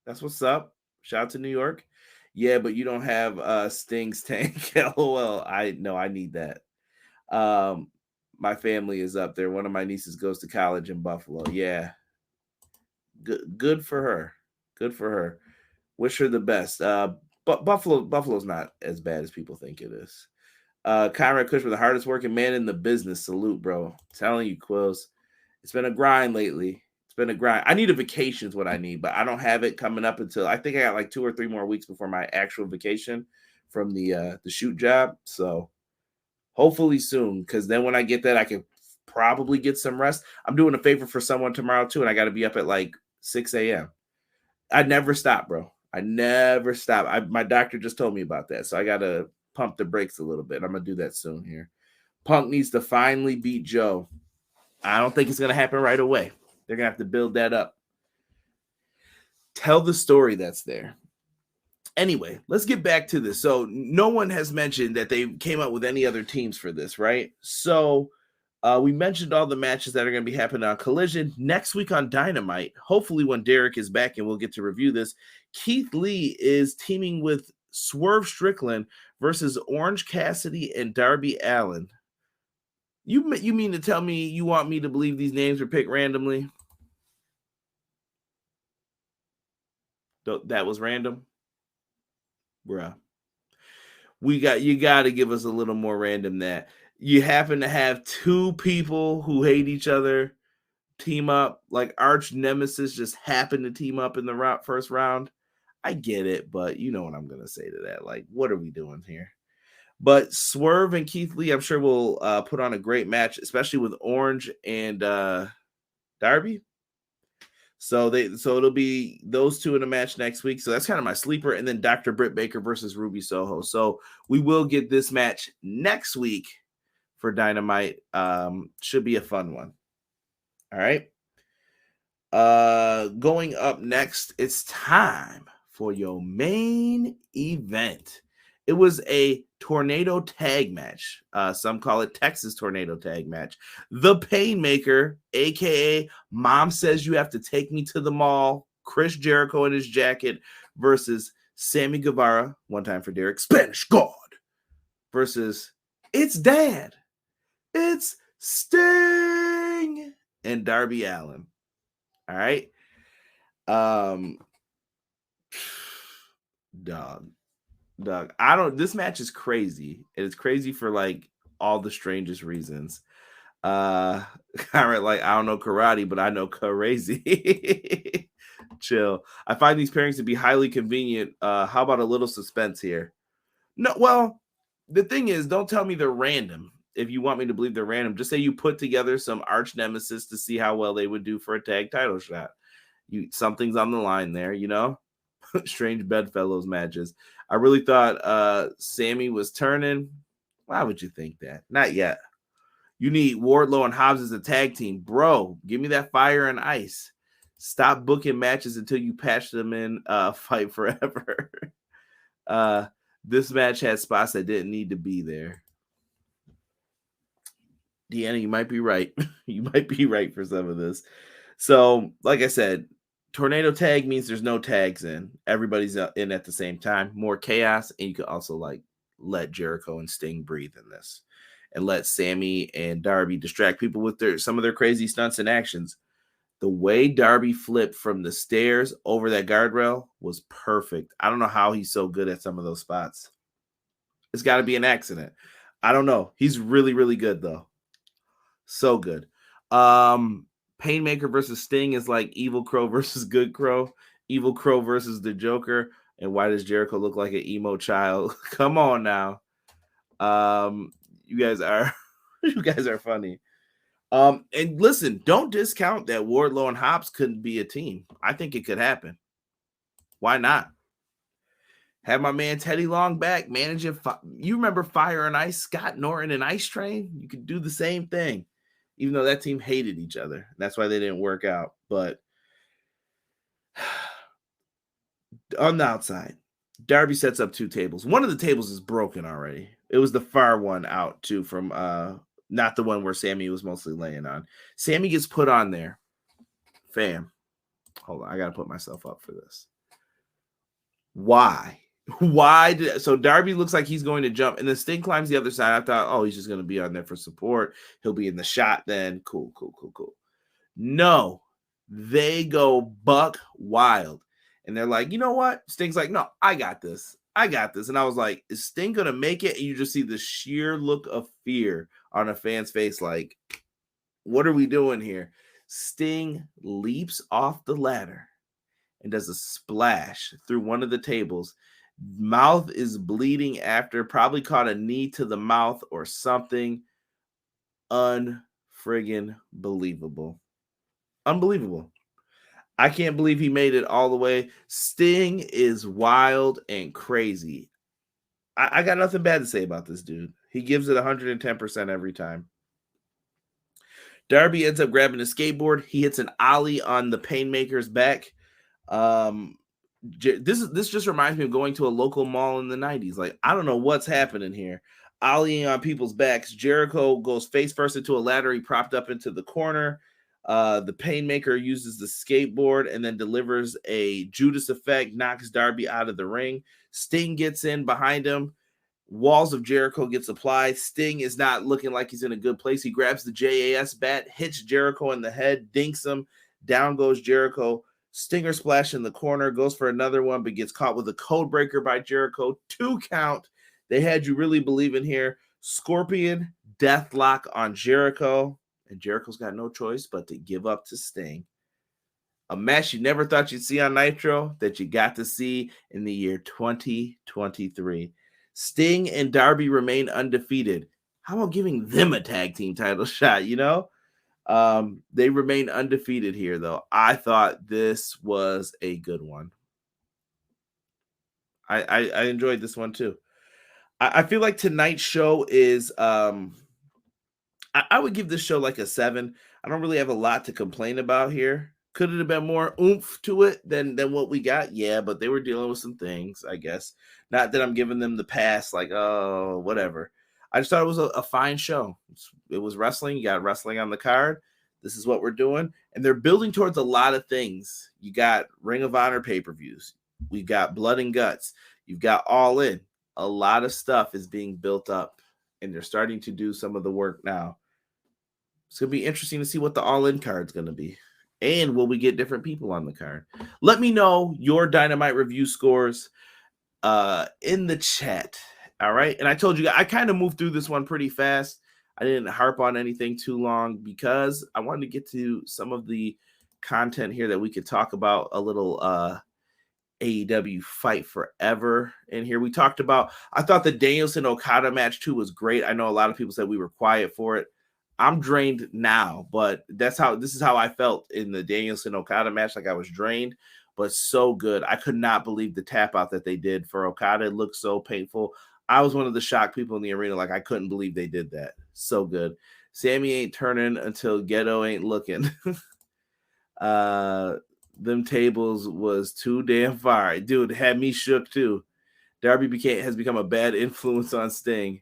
That's what's up. Shout out to New York. Yeah, but you don't have Sting's tank. LOL. I need that. My family is up there. One of my nieces goes to college in Buffalo. Yeah. Good for her. Good for her. Wish her the best. But Buffalo's not as bad as people think it is. Conrad Kushner, the hardest working man in the business. Salute, bro. I'm telling you, Quills. It's been a grind lately. I need a vacation is what I need, but I don't have it coming up until I think I got like 2 or 3 more weeks before my actual vacation from the shoot job. So hopefully soon, because then when I get that, I can probably get some rest. I'm doing a favor for someone tomorrow too, and I got to be up at like 6 a.m. I never stop, bro. I never stop. My doctor just told me about that, so I got to pump the brakes a little bit. I'm going to do that soon here. Punk needs to finally beat Joe. I don't think it's going to happen right away. They're going to have to build that up. Tell the story that's there. Anyway, let's get back to this. So no one has mentioned that they came up with any other teams for this, right? So we mentioned all the matches that are going to be happening on Collision. Next week on Dynamite, hopefully when Derek is back and we'll get to review this, Keith Lee is teaming with Swerve Strickland versus Orange Cassidy and Darby Allin. You mean to tell me you want me to believe these names were picked randomly? That was random? Bruh. You got to give us a little more random than that. You happen to have 2 people who hate each other team up, like arch nemesis just happen to team up in the first round. I get it, but you know what I'm going to say to that. Like, what are we doing here? But Swerve and Keith Lee, I'm sure will put on a great match, especially with Orange and Darby. So it'll be those two in a match next week. So that's kind of my sleeper. And then Dr. Britt Baker versus Ruby Soho. So we will get this match next week for Dynamite. Should be a fun one. All right. Going up next, it's time for your main event. It was a tornado tag match. Some call it Texas tornado tag match. The Painmaker, aka Mom Says You Have to Take Me to the Mall, Chris Jericho in his jacket versus Sammy Guevara, one time for Derek, Spanish God, versus It's Dad, It's Sting, and Darby Allin. All right. Dog. This match is crazy. And it's crazy for like all the strangest reasons. Kind of like, I don't know karate, but I know crazy. Chill. I find these pairings to be highly convenient. How about a little suspense here? No, well, the thing is, don't tell me they're random. If you want me to believe they're random, just say you put together some arch nemesis to see how well they would do for a tag title shot. Something's on the line there, you know? Strange bedfellows matches. I really thought Sammy was turning. Why would you think that? Not yet. You need Wardlow and Hobbs as a tag team. Bro, give me that fire and ice. Stop booking matches until you patch them in Fight Forever. This match had spots that didn't need to be there. Deanna, you might be right. You might be right for some of this. So, like I said, tornado tag means there's no tags in. Everybody's in at the same time. More chaos, and you could also like let Jericho and Sting breathe in this, and let Sammy and Darby distract people with some of their crazy stunts and actions. The way Darby flipped from the stairs over that guardrail was perfect. I don't know how he's so good at some of those spots. It's got to be an accident. I don't know. He's really, really good though. So good. Painmaker versus Sting is like Evil Crow versus Good Crow. Evil Crow versus the Joker. And why does Jericho look like an emo child? Come on now. You guys are funny. And listen, don't discount that Wardlow and Hobbs couldn't be a team. I think it could happen. Why not? Have my man Teddy Long back managing. You remember Fire and Ice, Scott Norton and Ice Train? You could do the same thing, even though that team hated each other. That's why they didn't work out. But on the outside, Darby sets up two tables. One of the tables is broken already. It was the far one out too from not the one where Sammy was mostly laying on. Sammy gets put on there. Fam, hold on. I got to put myself up for this. Why? So Darby looks like he's going to jump, and then Sting climbs the other side. I thought, oh, he's just going to be on there for support. He'll be in the shot then. Cool. No, they go buck wild. And they're like, you know what? Sting's like, no, I got this. And I was like, is Sting going to make it? And you just see the sheer look of fear on a fan's face. Like, what are we doing here? Sting leaps off the ladder and does a splash through one of the tables. Mouth is bleeding after, probably caught a knee to the mouth or something. Unfriggin' believable. Unbelievable. I can't believe he made it all the way. Sting is wild and crazy. I got nothing bad to say about this dude. He gives it 110% every time. Darby ends up grabbing a skateboard. He hits an ollie on the Painmaker's back. This just reminds me of going to a local mall in the 90s. Like, I don't know what's happening here. Ollieing on people's backs. Jericho goes face first into a ladder. He propped up into the corner. The Painmaker uses the skateboard and then delivers a Judas effect, knocks Darby out of the ring. Sting gets in behind him. Walls of Jericho gets applied. Sting is not looking like he's in a good place. He grabs the JAS bat, hits Jericho in the head, dinks him. Down goes Jericho. Stinger splash in the corner, goes for another one, but gets caught with a code breaker by Jericho. 2 count. They had you really believing here. Scorpion deathlock on Jericho. And Jericho's got no choice but to give up to Sting. A match you never thought you'd see on Nitro that you got to see in the year 2023. Sting and Darby remain undefeated. How about giving them a tag team title shot, you know? They remain undefeated here, though. I thought this was a good one. I enjoyed this one, too. I feel like tonight's show is... I would give this show like a 7. I don't really have a lot to complain about here. Could it have been more oomph to it than what we got? Yeah, but they were dealing with some things, I guess. Not that I'm giving them the pass, like, oh, whatever. I just thought it was a fine show. It was wrestling. You got wrestling on the card. This is what we're doing. And they're building towards a lot of things. You got Ring of Honor pay-per-views. We've got Blood and Guts. You've got All In. A lot of stuff is being built up, and they're starting to do some of the work now. It's going to be interesting to see what the All-In card's going to be. And will we get different people on the card? Let me know your Dynamite review scores in the chat. All right. And I told you, I kind of moved through this one pretty fast. I didn't harp on anything too long because I wanted to get to some of the content here that we could talk about a little AEW Fight Forever in here. We talked about, I thought the Danielson-Okada match too was great. I know a lot of people said we were quiet for it. I'm drained now, but this is how I felt in the Danielson-Okada match. Like I was drained, but so good. I could not believe the tap out that they did for Okada. It looked so painful. I was one of the shocked people in the arena. Like I couldn't believe they did that. So good. Sammy ain't turning until Ghetto ain't looking. Them tables was too damn far. Dude, had me shook too. Darby has become a bad influence on Sting.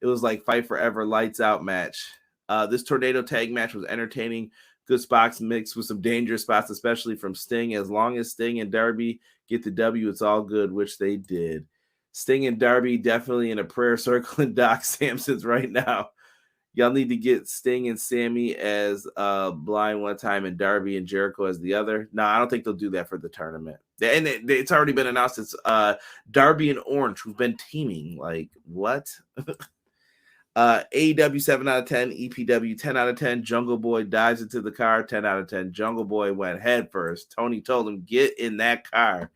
It was like Fight Forever lights out match. This tornado tag match was entertaining. Good spots mixed with some dangerous spots, especially from Sting. As long as Sting and Darby get the W, it's all good, which they did. Sting and Darby definitely in a prayer circle in Doc Samson's right now. Y'all need to get Sting and Sammy as blind one time and Darby and Jericho as the other. No, I don't think they'll do that for the tournament. And it's already been announced. It's Darby and Orange who've been teaming. Like, what? AEW 7 out of 10, EPW 10 out of 10. Jungle Boy dives into the car, 10 out of 10. Jungle Boy went head first. Tony told him, get in that car.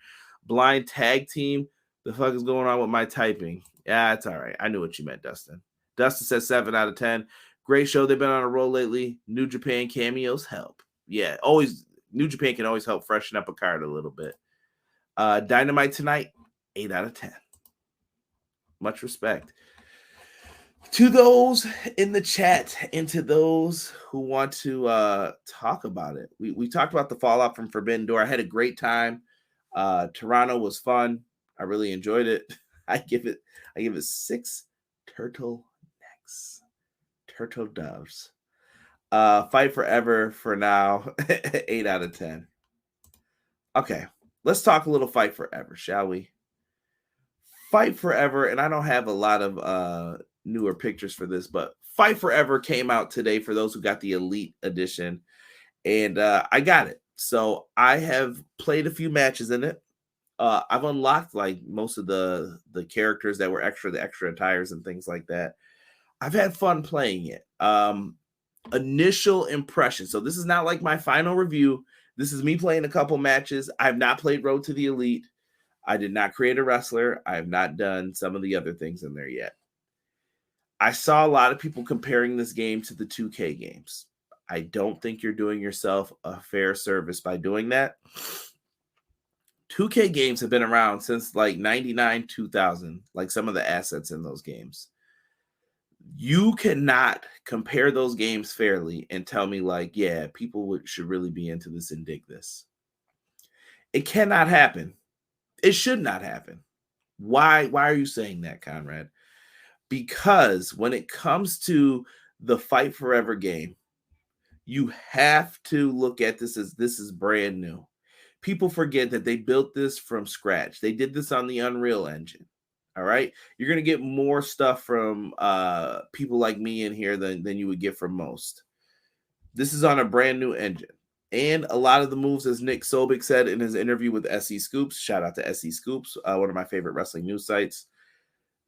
Blind tag team. The fuck is going on with my typing? Yeah, it's all right. I knew what you meant, Dustin. Dustin says 7 out of 10. Great show. They've been on a roll lately. New Japan cameos help. Yeah, always. New Japan can always help freshen up a card a little bit. Dynamite tonight, 8 out of 10. Much respect. To those in the chat and to those who want to talk about it. We talked about the fallout from Forbidden Door. I had a great time. Toronto was fun. I really enjoyed it. I give it 6 turtle necks. Turtle doves. Fight Forever for now. 8 out of 10. Okay. Let's talk a little Fight Forever, shall we? Fight Forever, and I don't have a lot of newer pictures for this, but Fight Forever came out today for those who got the Elite Edition, and I got it. So I have played a few matches in it. I've unlocked like most of the characters that were extra, the extra attires and things like that. I've had fun playing it. Initial impression. So this is not like my final review. This is me playing a couple matches. I've not played Road to the Elite. I did not create a wrestler. I have not done some of the other things in there yet. I saw a lot of people comparing this game to the 2K games. I don't think you're doing yourself a fair service by doing that. 2K games have been around since like 99, 2000, like some of the assets in those games. You cannot compare those games fairly and tell me like, yeah, people should really be into this and dig this. It cannot happen. It should not happen. Why are you saying that, Conrad? Because when it comes to the Fight Forever game, you have to look at this as this is brand new. People forget that they built this from scratch. They did this on the Unreal Engine. All right. You're going to get more stuff from people like me in here than you would get from most. This is on a brand new engine. And a lot of the moves, as Nick Sobek said in his interview with SE Scoops, shout out to SE Scoops, one of my favorite wrestling news sites.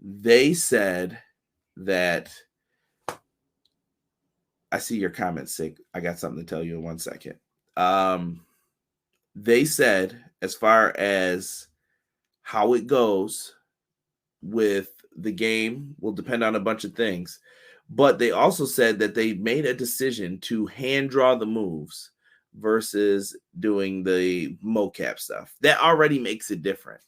They said that, I see your comment, Sig. I got something to tell you in 1 second. they said, as far as how it goes with the game will depend on a bunch of things. But they also said that they made a decision to hand draw the moves versus doing the mocap stuff. That already makes it different.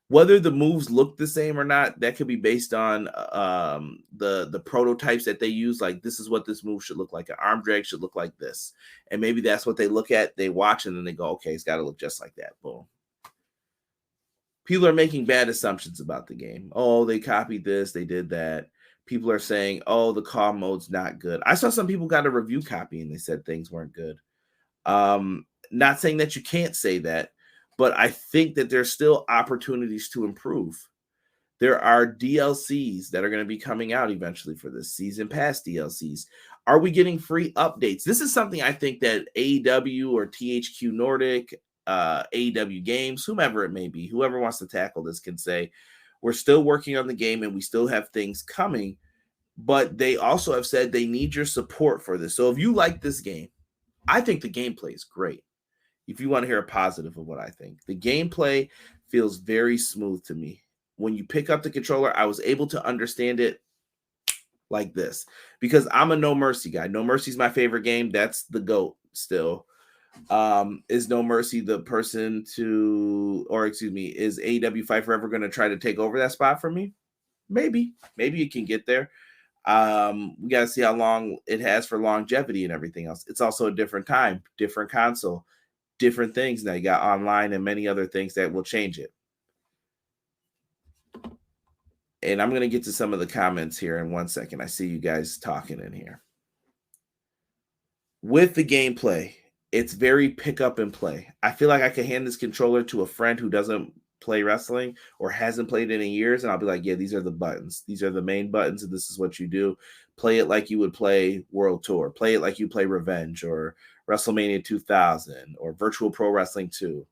Whether the moves look the same or not, that could be based on the prototypes that they use. Like, this is what this move should look like. An arm drag should look like this. And maybe that's what they look at, they watch, and then they go, okay, it's got to look just like that. Boom. People are making bad assumptions about the game. Oh, they copied this, they did that. People are saying, oh, the call mode's not good. I saw some people got a review copy and they said things weren't good. Not saying that you can't say that, but I think that there's still opportunities to improve. There are DLCs that are going to be coming out eventually for this season pass DLCs. Are we getting free updates? This is something I think that AEW or THQ Nordic, AEW Games, whomever it may be, whoever wants to tackle this can say, we're still working on the game and we still have things coming, but they also have said they need your support for this. So if you like this game, I think the gameplay is great. If you want to hear a positive of what I think, the gameplay feels very smooth to me. When you pick up the controller, I was able to understand it like this because I'm a No Mercy guy. No Mercy is my favorite game. That's the GOAT still. Is No Mercy the person to, or excuse me, is AEW Fight Forever going to try to take over that spot for me? Maybe it can get there. We got to see how long it has for longevity and everything else. It's also a different time, different console, different things. Now you got online and many other things that will change it. And I'm going to get to some of the comments here in 1 second. I see you guys talking in here. With the gameplay, it's very pick up and play. I feel like I could hand this controller to a friend who doesn't play wrestling or hasn't played it in years, and I'll be like, yeah, these are the buttons. These are the main buttons, and this is what you do. Play it like you would play World Tour. Play it like you play Revenge or WrestleMania 2000 or Virtual Pro Wrestling 2.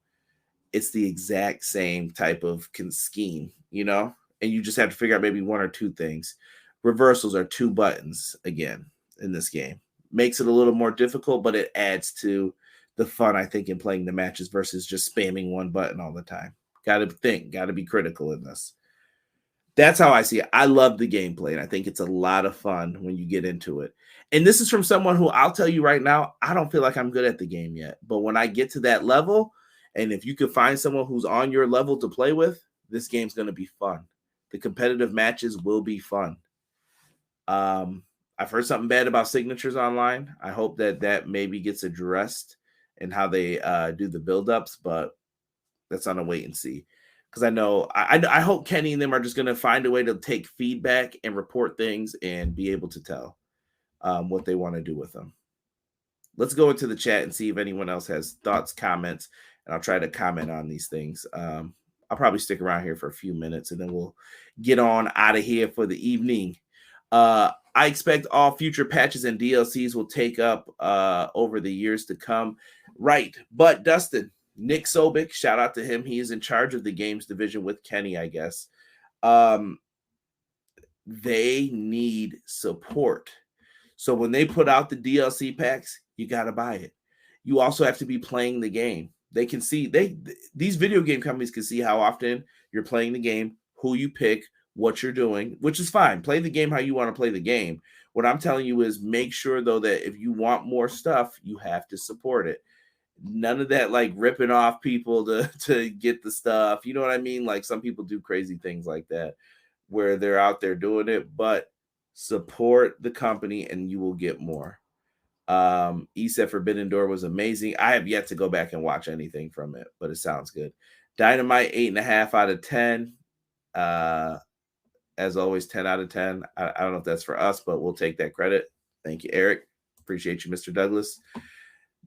It's the exact same type of scheme, you know? And you just have to figure out maybe one or two things. Reversals are 2 buttons, again, in this game. Makes it a little more difficult, but it adds to the fun, I think, in playing the matches versus just spamming one button all the time. Got to think, got to be critical in this. That's how I see it. I love the gameplay, and I think it's a lot of fun when you get into it. And this is from someone who, I'll tell you right now, I don't feel like I'm good at the game yet. But when I get to that level, and if you could find someone who's on your level to play with, this game's going to be fun. The competitive matches will be fun. I've heard something bad about signatures online. I hope that maybe gets addressed in how they do the buildups, but that's on a wait and see. Because I know I hope Kenny and them are just going to find a way to take feedback and report things and be able to tell what they want to do with them. Let's go into the chat and see if anyone else has thoughts, comments, and I'll try to comment on these things. I'll probably stick around here for a few minutes and then we'll get on out of here for the evening. I expect all future patches and DLCs will take up over the years to come. Right. But Dustin, Nick Sobek, shout out to him. He is in charge of the games division with Kenny, I guess. They need support. So when they put out the DLC packs, you got to buy it. You also have to be playing the game. They can see, these video game companies can see how often you're playing the game, who you pick, what you're doing, which is fine. Play the game how you want to play the game. What I'm telling you is make sure, though, that if you want more stuff, you have to support it. None of that like ripping off people to get the stuff. You know what I mean? Like some people do crazy things like that where they're out there doing it, but support the company and you will get more. ESET Forbidden Door was amazing. I have yet to go back and watch anything from it, but it sounds good. Dynamite 8.5 out of 10. As always, 10 out of 10. I don't know if that's for us, but we'll take that credit. Thank you, Eric. Appreciate you, Mr. Douglas.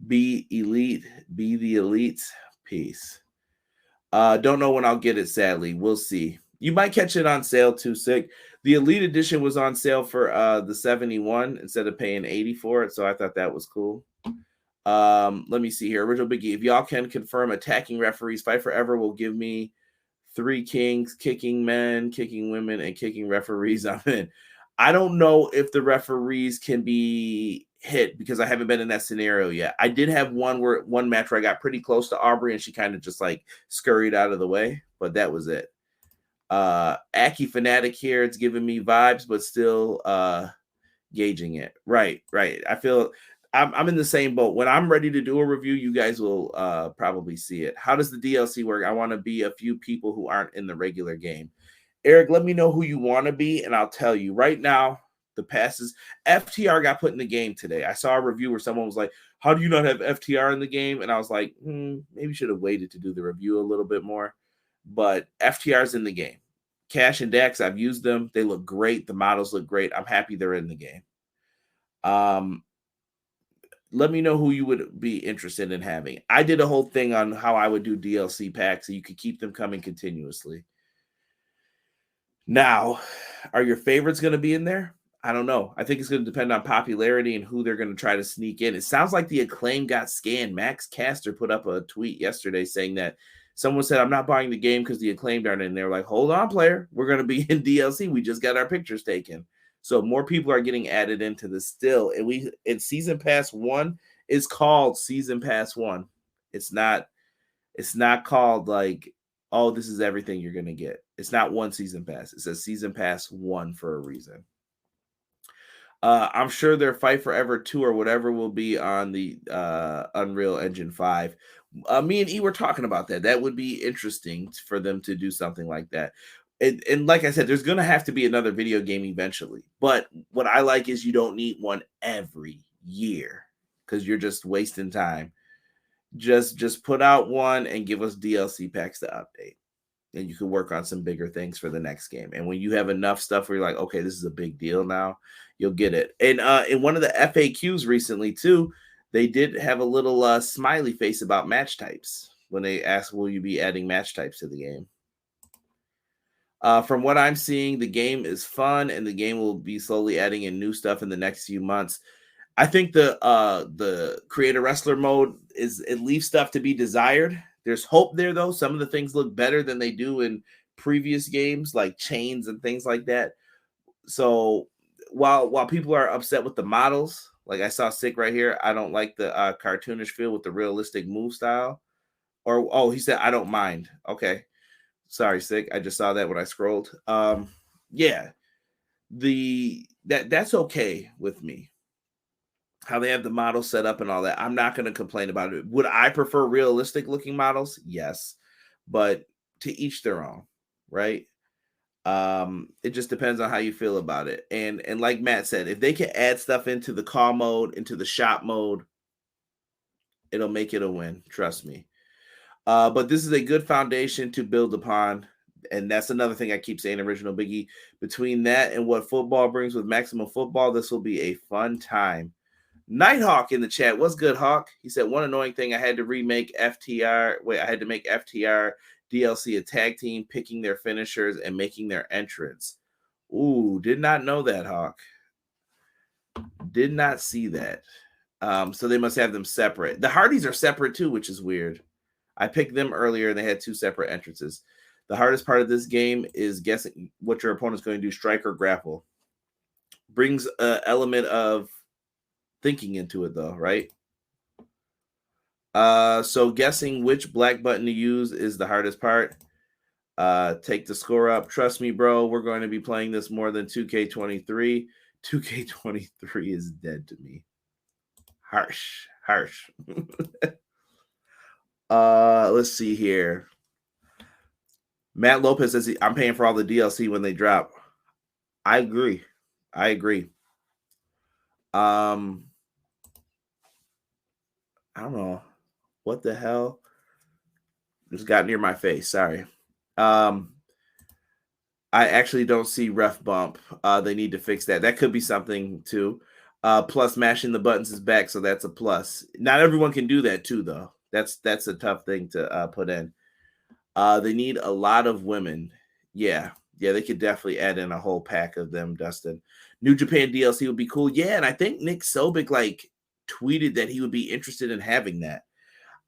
Be elite. Be the elite. Peace. Don't know when I'll get it, sadly. We'll see. You might catch it on sale too, Sick. The Elite Edition was on sale for the 71 instead of paying 80 for it, so I thought that was cool. Let me see here. Original Biggie, if y'all can confirm attacking referees, Fight Forever will give me 3 kings, kicking men, kicking women, and kicking referees. I'm in. I don't know if the referees can be hit because I haven't been in that scenario yet. I did have one match where I got pretty close to Aubrey and she kind of just like scurried out of the way, but that was it. Aki Fanatic here, it's giving me vibes, but still gauging it. Right. I feel I'm in the same boat. When I'm ready to do a review, you guys will probably see it. How does the DLC work? I want to be a few people who aren't in the regular game. Eric, let me know who you want to be, and I'll tell you. Right now, the passes, FTR got put in the game today. I saw a review where someone was like, how do you not have FTR in the game? And I was like, maybe should have waited to do the review a little bit more. But FTR's in the game. Cash and Dax, I've used them. They look great. The models look great. I'm happy they're in the game. Let me know who you would be interested in having. I did a whole thing on how I would do DLC packs so you could keep them coming continuously. Now, are your favorites going to be in there? I don't know. I think it's going to depend on popularity and who they're going to try to sneak in. It sounds like the Acclaim got scanned. Max Caster put up a tweet yesterday saying that someone said, I'm not buying the game because the Acclaimed aren't in there. Like, hold on, player. We're going to be in DLC. We just got our pictures taken. So more people are getting added into this still. And Season Pass 1 is called Season Pass 1. It's not called like, oh, this is everything you're going to get. It's not one Season Pass. It says Season Pass 1 for a reason. I'm sure their Fight Forever 2 or whatever will be on the Unreal Engine 5. Me and E were talking about that. That would be interesting for them to do something like that. And like I said, there's going to have to be another video game eventually. But what I like is you don't need one every year because you're just wasting time. Just put out one and give us DLC packs to update. And you can work on some bigger things for the next game. And when you have enough stuff where you're like, okay, this is a big deal now, you'll get it. And in one of the FAQs recently, too, they did have a little smiley face about match types when they asked, will you be adding match types to the game? From what I'm seeing, the game is fun, and the game will be slowly adding in new stuff in the next few months. I think the Creator Wrestler mode it leaves stuff to be desired. There's hope there, though. Some of the things look better than they do in previous games, like chains and things like that. So while people are upset with the models, like I saw Sick right here, I don't like the cartoonish feel with the realistic move style. He said, I don't mind. Okay. Sorry, Sick. I just saw that when I scrolled. Yeah. That's okay with me. How they have the model set up and all that. I'm not going to complain about it. Would I prefer realistic looking models? Yes. But to each their own, right? It just depends on how you feel about it. And like Matt said, if they can add stuff into the call mode, into the shop mode, it'll make it a win. Trust me. But this is a good foundation to build upon. And that's another thing I keep saying, Original Biggie. Between that and what football brings with Maximum Football, this will be a fun time. Nighthawk in the chat. What's good, Hawk? He said, one annoying thing, I had to make FTR DLC a tag team, picking their finishers and making their entrance. Ooh, did not know that, Hawk. Did not see that. So they must have them separate. The Hardys are separate too, which is weird. I picked them earlier and they had two separate entrances. The hardest part of this game is guessing what your opponent's going to do, strike or grapple. Brings an element of thinking into it, though, right? So guessing which black button to use is the hardest part. Take the score up. Trust me, bro, we're going to be playing this more than 2K23. 2K23 is dead to me. Harsh. Let's see here. Matt Lopez says, I'm paying for all the DLC when they drop. I agree. I don't know what the hell just got near my face. Sorry. I actually don't see ref bump. They need to fix that. That could be something too. Plus mashing the buttons is back, so that's a plus. Not everyone can do that too, though. That's a tough thing to put in. They need a lot of women. Yeah, they could definitely add in a whole pack of them, Dustin. New Japan DLC would be cool. Yeah, and I think Nick Sobek tweeted that he would be interested in having that.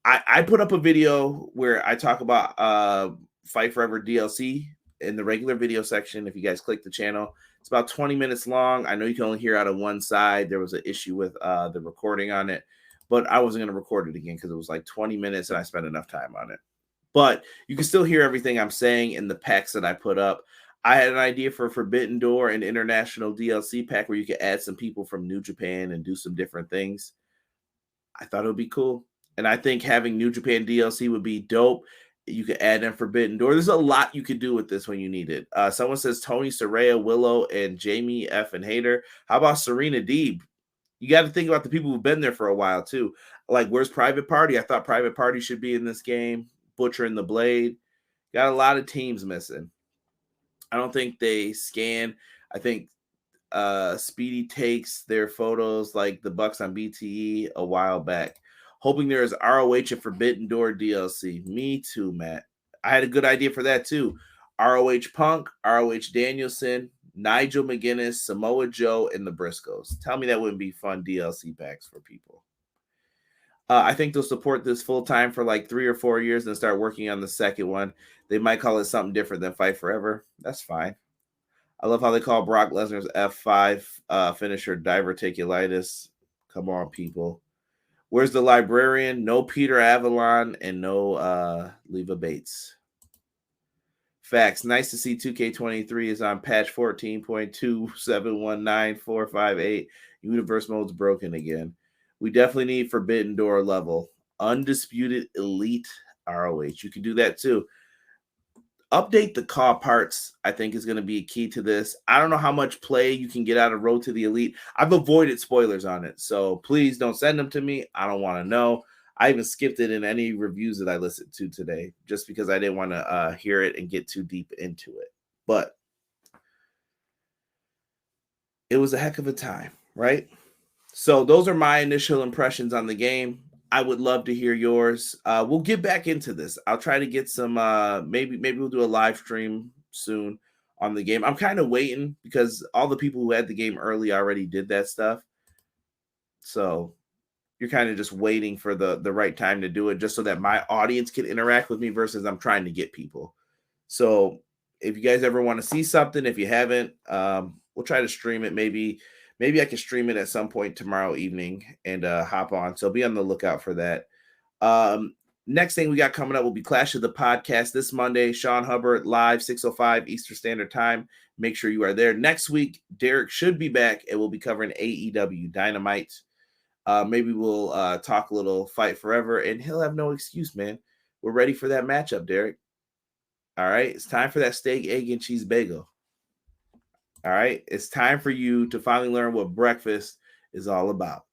I put up a video where I talk about Fight Forever DLC in the regular video section. If you guys click the channel, It's about 20 minutes long. I know you can only hear out of one side. There was an issue with the recording on it, but I wasn't going to record it again because it was like 20 minutes and I spent enough time on it. But you can still hear everything I'm saying in the packs that I put up. I had an idea for Forbidden Door and International DLC pack where you could add some people from New Japan and do some different things. I thought it would be cool. And I think having New Japan DLC would be dope. You could add in Forbidden Door. There's a lot you could do with this when you need it. Someone says Tony, Saraya, Willow, and Jamie F. and Hayter. How about Serena Deeb? You got to think about the people who've been there for a while, too. Like, where's Private Party? I thought Private Party should be in this game. Butcher and the Blade. Got a lot of teams missing. I don't think they scan. I think Speedy takes their photos like the Bucks on BTE a while back. Hoping there is ROH and Forbidden Door DLC. Me too, Matt. I had a good idea for that too. ROH Punk, ROH Danielson, Nigel McGuinness, Samoa Joe, and the Briscoes. Tell me that wouldn't be fun DLC packs for people. I think they'll support this full time for like 3 or 4 years and start working on the second one. They might call it something different than Fight Forever. That's fine. I love how they call Brock Lesnar's F5 finisher diverticulitis. Come on, people. Where's the librarian? No Peter Avalon and no Leva Bates. Facts. Nice to see 2K23 is on patch 14.2719458. Universe mode's broken again. We definitely need Forbidden Door level. Undisputed Elite ROH. You can do that too. Update the CAW parts, I think, is going to be a key to this. I don't know how much play you can get out of Road to the Elite. I've avoided spoilers on it, so please don't send them to me. I don't want to know. I even skipped it in any reviews that I listened to today just because I didn't want to hear it and get too deep into it. But it was a heck of a time, right? So those are my initial impressions on the game. I would love to hear yours. We'll get back into this. I'll try to get some, maybe we'll do a live stream soon on the game. I'm kind of waiting because all the people who had the game early already did that stuff. So you're kind of just waiting for the right time to do it just so that my audience can interact with me versus I'm trying to get people. So if you guys ever want to see something, if you haven't, we'll try to stream it. Maybe I can stream it at some point tomorrow evening and hop on. So be on the lookout for that. Next thing we got coming up will be Clash of the Podcast this Monday. Sean Hubbard live, 6:05 Eastern Standard Time. Make sure you are there. Next week, Derek should be back and we'll be covering AEW Dynamite. Maybe we'll talk a little Fight Forever and he'll have no excuse, man. We're ready for that matchup, Derek. All right. It's time for that steak, egg, and cheese bagel. All right, it's time for you to finally learn what breakfast is all about.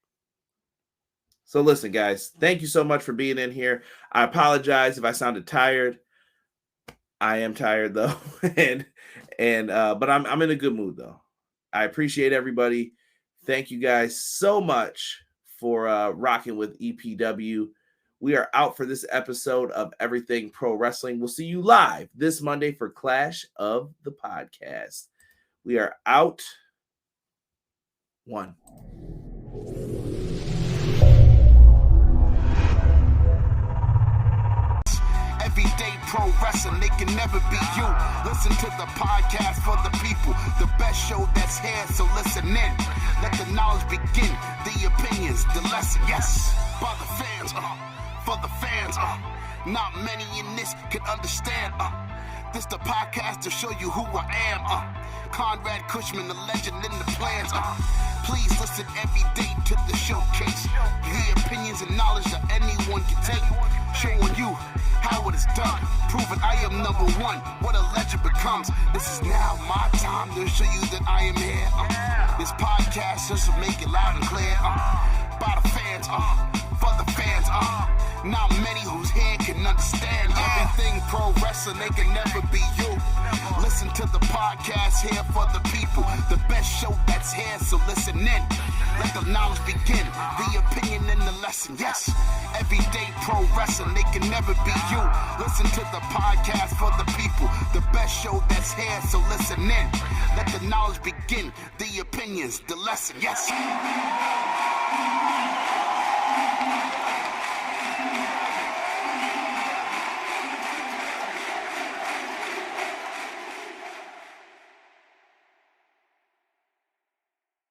So listen, guys, thank you so much for being in here. I apologize if I sounded tired. I am tired though, but I'm in a good mood though. I appreciate everybody. Thank you guys so much for rocking with EPW. We are out for this episode of Everything Pro Wrestling. We'll see you live this Monday for Clash of the Podcast. We are out. 1.
Everyday pro wrestling, they can never be you. Listen to the podcast for the people. The best show that's here, so listen in. Let the knowledge begin. The opinions, the lesson, yes. By the fans, for the fans. Not many in this can understand. This the podcast to show you who I am. Conrad Cushman, the legend in the plans. Please listen every day to the showcase. The opinions and knowledge that anyone can take. Showing you how it is done. Proving I am number one. What a legend becomes. This is now my time to show you that I am here. This podcast just to make it loud and clear. By the fans, for the fans. Not many who's here can understand everything pro wrestling. They can never be you. Listen to the podcast here for the people. The best show that's here, so listen in. Let the knowledge begin. The opinion and the lesson, yes. Everyday pro wrestling, they can never be you. Listen to the podcast for the people. The best show that's here, so listen in. Let the knowledge begin. The opinions, the lesson, yes.